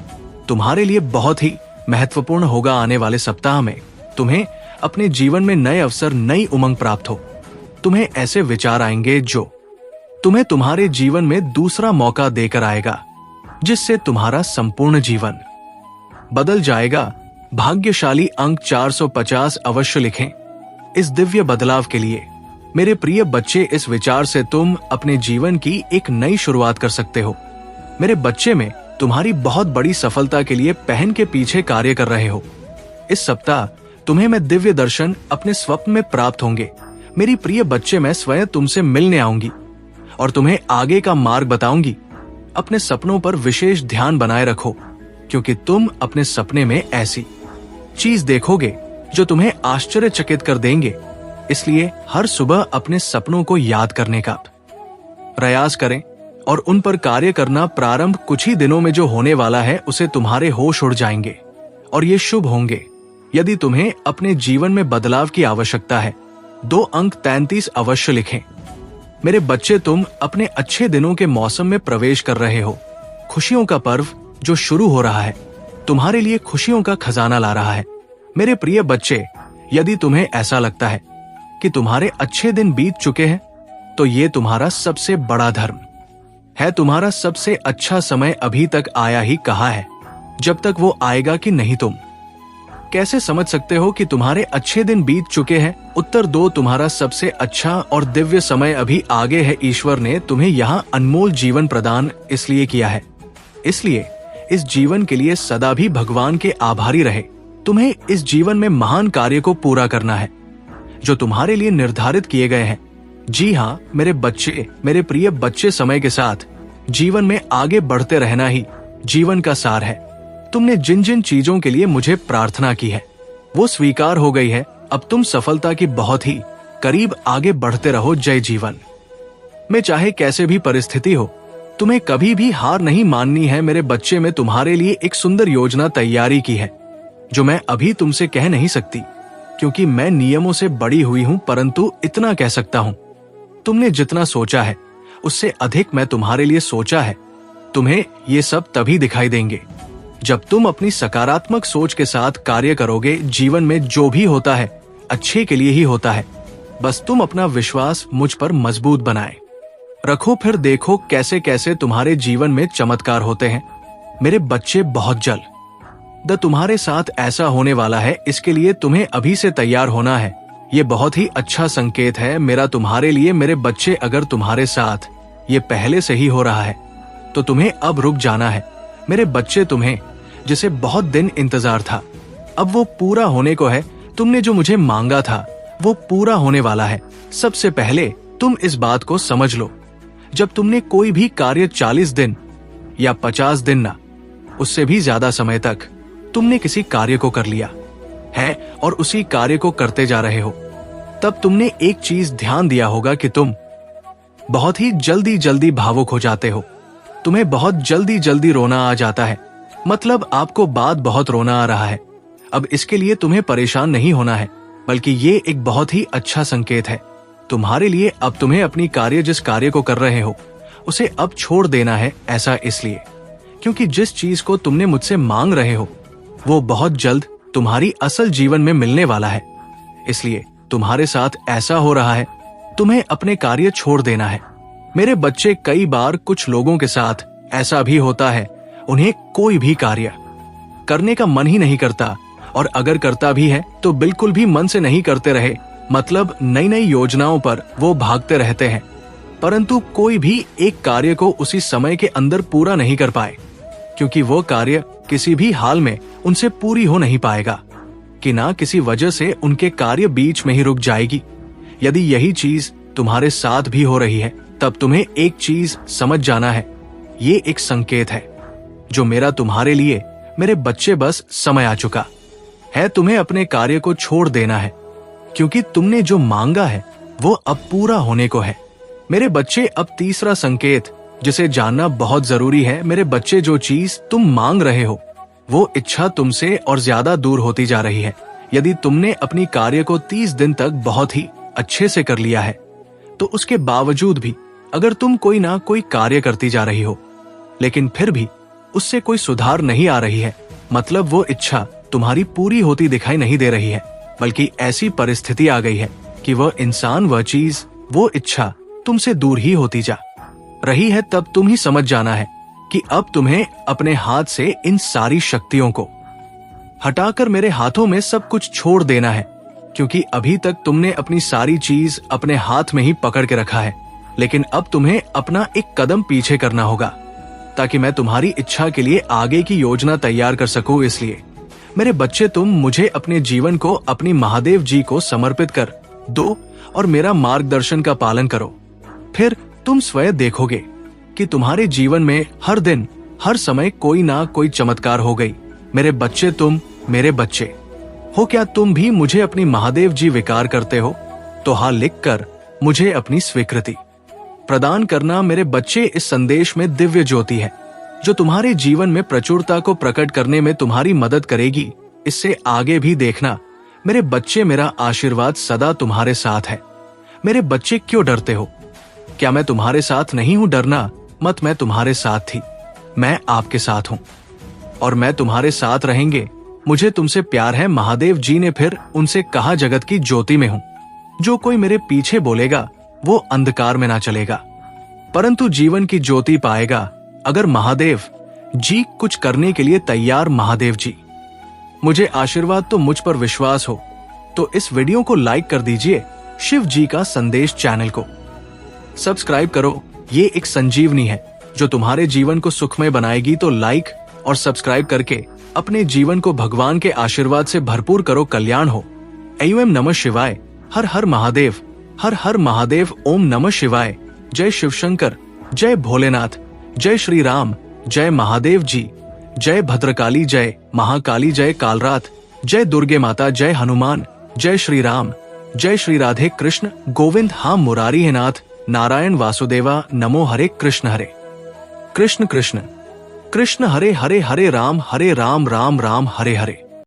तुम्हारे लिए बहुत ही महत्वपूर्ण होगा। आने वाले सप्ताह में तुम्हें अपने जीवन में नए अवसर, नई उमंग प्राप्त हो। तुम्हें ऐसे विचार आएंगे जो तुम्हें तुम्हारे जीवन में दूसरा मौका देकर आएगा, जिससे तुम्हारा संपूर्ण जीवन बदल जाएगा। भाग्यशाली अंक 450 अवश्य लिखें। इस दिव्य बदलाव के लिए मेरे प्रिय बच्चे, इस विचार से तुम अपने जीवन की एक नई शुरुआत कर सकते हो। मेरे बच्चे में तुम्हारी बहुत बड़ी सफलता के लिए पहन के पीछे कार्य कर रहे हो। इस सप्ताह तुम्हें मैं दिव्य दर्शन अपने स्वप्न में प्राप्त होंगे। मेरी प्रिय बच्चे, मैं स्वयं तुमसे मिलने आऊंगी और तुम्हें आगे का मार्ग बताऊंगी। अपने सपनों पर विशेष ध्यान बनाए रखो, क्योंकि तुम अपने सपने में ऐसी चीज देखोगे जो तुम्हें आश्चर्यचकित कर देंगे। इसलिए हर सुबह अपने सपनों को याद करने का प्रयास करें और उन पर कार्य करना प्रारंभ कुछ ही दिनों में जो होने वाला है उसे तुम्हारे होश उड़ जाएंगे और ये शुभ होंगे। यदि तुम्हें अपने जीवन में बदलाव की आवश्यकता है, 2 अंक 33 अवश्य लिखें। मेरे बच्चे, तुम अपने अच्छे दिनों के मौसम में प्रवेश कर रहे हो। खुशियों का पर्व जो शुरू हो रहा है तुम्हारे लिए खुशियों का खजाना ला रहा है। मेरे प्रिय बच्चे, यदि तुम्हें ऐसा लगता है कि तुम्हारे अच्छे दिन बीत चुके हैं, तो ये तुम्हारा सबसे बड़ा धर्म है। तुम्हारा सबसे अच्छा समय अभी तक आया ही कहा है। जब तक वो आएगा कि नहीं, तुम कैसे समझ सकते हो कि तुम्हारे अच्छे दिन बीत चुके हैं? उत्तर दो, तुम्हारा सबसे अच्छा और दिव्य समय अभी आगे है। ईश्वर ने तुम्हें यहाँ अनमोल जीवन प्रदान इसलिए किया है। इसलिए इस जीवन के लिए सदा भी भगवान के आभारी रहे। तुम्हें इस जीवन में महान कार्य को पूरा करना है जो तुम्हारे लिए निर्धारित किए गए हैं। जी हाँ मेरे बच्चे, मेरे प्रिय बच्चे, समय के साथ जीवन में आगे बढ़ते रहना ही जीवन का सार है। तुमने जिन जिन चीजों के लिए मुझे प्रार्थना की है वो स्वीकार हो गई है। अब तुम सफलता की बहुत ही करीब आगे बढ़ते रहो। जय जीवन में चाहे कैसे भी परिस्थिति हो, तुम्हें कभी भी हार नहीं माननी है। मेरे बच्चे, में तुम्हारे लिए एक सुंदर योजना तैयारी की है जो मैं अभी तुमसे कह नहीं सकती, क्योंकि मैं नियमों से बड़ी हुई हूं, परंतु इतना कह सकता हूं, तुमने जितना सोचा है उससे अधिक मैं तुम्हारे लिए सोचा है। तुम्हें ये सब तभी दिखाई देंगे जब तुम अपनी सकारात्मक सोच के साथ कार्य करोगे। जीवन में जो भी होता है अच्छे के लिए ही होता है। बस तुम अपना विश्वास मुझ पर मजबूत बनाए रखो, फिर देखो कैसे कैसे तुम्हारे जीवन में चमत्कार होते हैं। मेरे बच्चे, बहुत जल्द तुम्हारे साथ ऐसा होने वाला है। इसके लिए तुम्हें अभी से तैयार होना है। ये बहुत ही अच्छा संकेत है मेरा तुम्हारे लिए। मेरे बच्चे, अगर तुम्हारे साथ ये पहले से ही हो रहा है तो तुम्हें अब रुक जाना है। मेरे बच्चे, तुम्हें जिसे बहुत दिन इंतजार था अब वो पूरा होने को है। तुमने जो मुझे मांगा था वो पूरा होने वाला है। सबसे पहले तुम इस बात को समझ लो, जब तुमने कोई भी कार्य 40 दिन या 50 दिन ना उससे भी ज्यादा समय तक तुमने किसी कार्य को कर लिया है और उसी कार्य को करते जा रहे हो, तब तुमने एक चीज ध्यान दिया होगा कि तुम बहुत ही जल्दी जल्दी भावुक हो जाते हो। तुम्हें बहुत जल्दी जल्दी रोना आ जाता है, मतलब आपको बात बहुत रोना आ रहा है। अब इसके लिए तुम्हें परेशान नहीं होना है, बल्कि ये एक बहुत ही अच्छा संकेत है तुम्हारे लिए। अब तुम्हें अपनी कार्य, जिस कार्य को कर रहे हो उसे अब छोड़ देना है। ऐसा इसलिए क्योंकि जिस चीज को तुमने मुझसे मांग रहे हो वो बहुत जल्द तुम्हारी असल जीवन में मिलने वाला है। इसलिए तुम्हारे साथ ऐसा हो रहा है, तुम्हें अपने कार्य छोड़ देना है। मेरे बच्चे, कई बार कुछ लोगों के साथ ऐसा भी होता है, उन्हें कोई भी कार्य करने का मन ही नहीं करता, और अगर करता भी है तो बिल्कुल भी मन से नहीं करते रहे। मतलब नई नई योजनाओं पर वो भागते रहते हैं, परंतु कोई भी एक कार्य को उसी समय के अंदर पूरा नहीं कर पाए, क्योंकि वो कार्य किसी भी हाल में उनसे पूरी हो नहीं पाएगा, कि ना किसी वजह से उनके कार्य बीच में ही रुक जाएगी। यदि यही चीज तुम्हारे साथ भी हो रही है, तब तुम्हें एक चीज समझ जाना है, ये एक संकेत है जो मेरा तुम्हारे लिए। मेरे बच्चे, बस समय आ चुका है तुम्हें अपने कार्य को छोड़ देना है, क्योंकि तुमने जो मांगा है वो अब पूरा होने को है। मेरे बच्चे, अब तीसरा संकेत जिसे जानना बहुत जरूरी है। मेरे बच्चे, जो चीज तुम मांग रहे हो वो इच्छा तुमसे और ज्यादा दूर होती जा रही है। यदि तुमने अपनी कार्य को 30 दिन तक बहुत ही अच्छे से कर लिया है, तो उसके बावजूद भी अगर तुम कोई ना कोई कार्य करती जा रही हो, लेकिन फिर भी उससे कोई सुधार नहीं आ रही है, मतलब वो इच्छा तुम्हारी पूरी होती दिखाई नहीं दे रही है, बल्कि ऐसी परिस्थिति आ गई है कि वह इंसान, वह चीज, वो इच्छा तुमसे दूर ही होती जा रही है तब तुम ही समझ जाना है कि अब तुम्हें अपने हाथ से इन सारी शक्तियों को हटाकर मेरे हाथों में सब कुछ छोड़ देना है, क्योंकि अभी तक तुमने अपनी सारी चीज अपने हाथ में ही पकड़ के रखा है। लेकिन अब तुम्हें अपना एक कदम पीछे करना होगा ताकि मैं तुम्हारी इच्छा के लिए आगे की योजना तैयार कर सकूं। इसलिए मेरे बच्चे, तुम मुझे अपने जीवन को अपनी महादेव जी को समर्पित कर दो और मेरा मार्गदर्शन का पालन करो। फिर तुम स्वयं देखोगे कि तुम्हारे जीवन में हर दिन हर समय कोई ना कोई चमत्कार हो गई। मेरे बच्चे, तुम मेरे बच्चे हो क्या? तुम भी मुझे अपनी महादेव जी विकार करते हो? तो हाँ लिखकर मुझे अपनी स्वीकृति प्रदान करना। मेरे बच्चे, इस संदेश में दिव्य ज्योति है जो तुम्हारे जीवन में प्रचुरता को प्रकट करने में तुम्हारी मदद करेगी। इससे आगे भी देखना मेरे बच्चे, मेरा आशीर्वाद सदा तुम्हारे साथ है। मेरे बच्चे, क्यों डरते हो? क्या मैं तुम्हारे साथ नहीं हूं? डरना मत, मैं तुम्हारे साथ थी, मैं आपके साथ हूं और मैं तुम्हारे साथ रहेंगे। मुझे तुमसे प्यार है। महादेव जी ने फिर उनसे कहा, जगत की ज्योति में हूं। जो कोई मेरे पीछे बोलेगा वो अंधकार में ना चलेगा परंतु जीवन की ज्योति पाएगा। अगर महादेव जी कुछ करने के लिए तैयार, महादेव जी मुझे आशीर्वाद, तो मुझ पर विश्वास हो तो इस वीडियो को लाइक कर दीजिए। शिव जी का संदेश चैनल को सब्सक्राइब करो। ये एक संजीवनी है जो तुम्हारे जीवन को सुखमय बनाएगी। तो लाइक और सब्सक्राइब करके अपने जीवन को भगवान के आशीर्वाद से भरपूर करो। कल्याण हो। एवं नमः शिवाय। हर हर महादेव, हर हर महादेव। ओम नमः शिवाय। जय शिव शंकर, जय भोलेनाथ, जय श्री राम, जय महादेव जी, जय भद्रकाली, जय महाकाली, जय कालरात, जय दुर्गे माता, जय हनुमान, जय श्री राम, जय श्री राधे कृष्ण गोविंद। हाँ मुरारी है नाथ, नारायण वासुदेवा, नमो हरे कृष्ण हरे कृष्ण कृष्ण कृष्ण हरे हरे, हरे राम राम राम हरे हरे।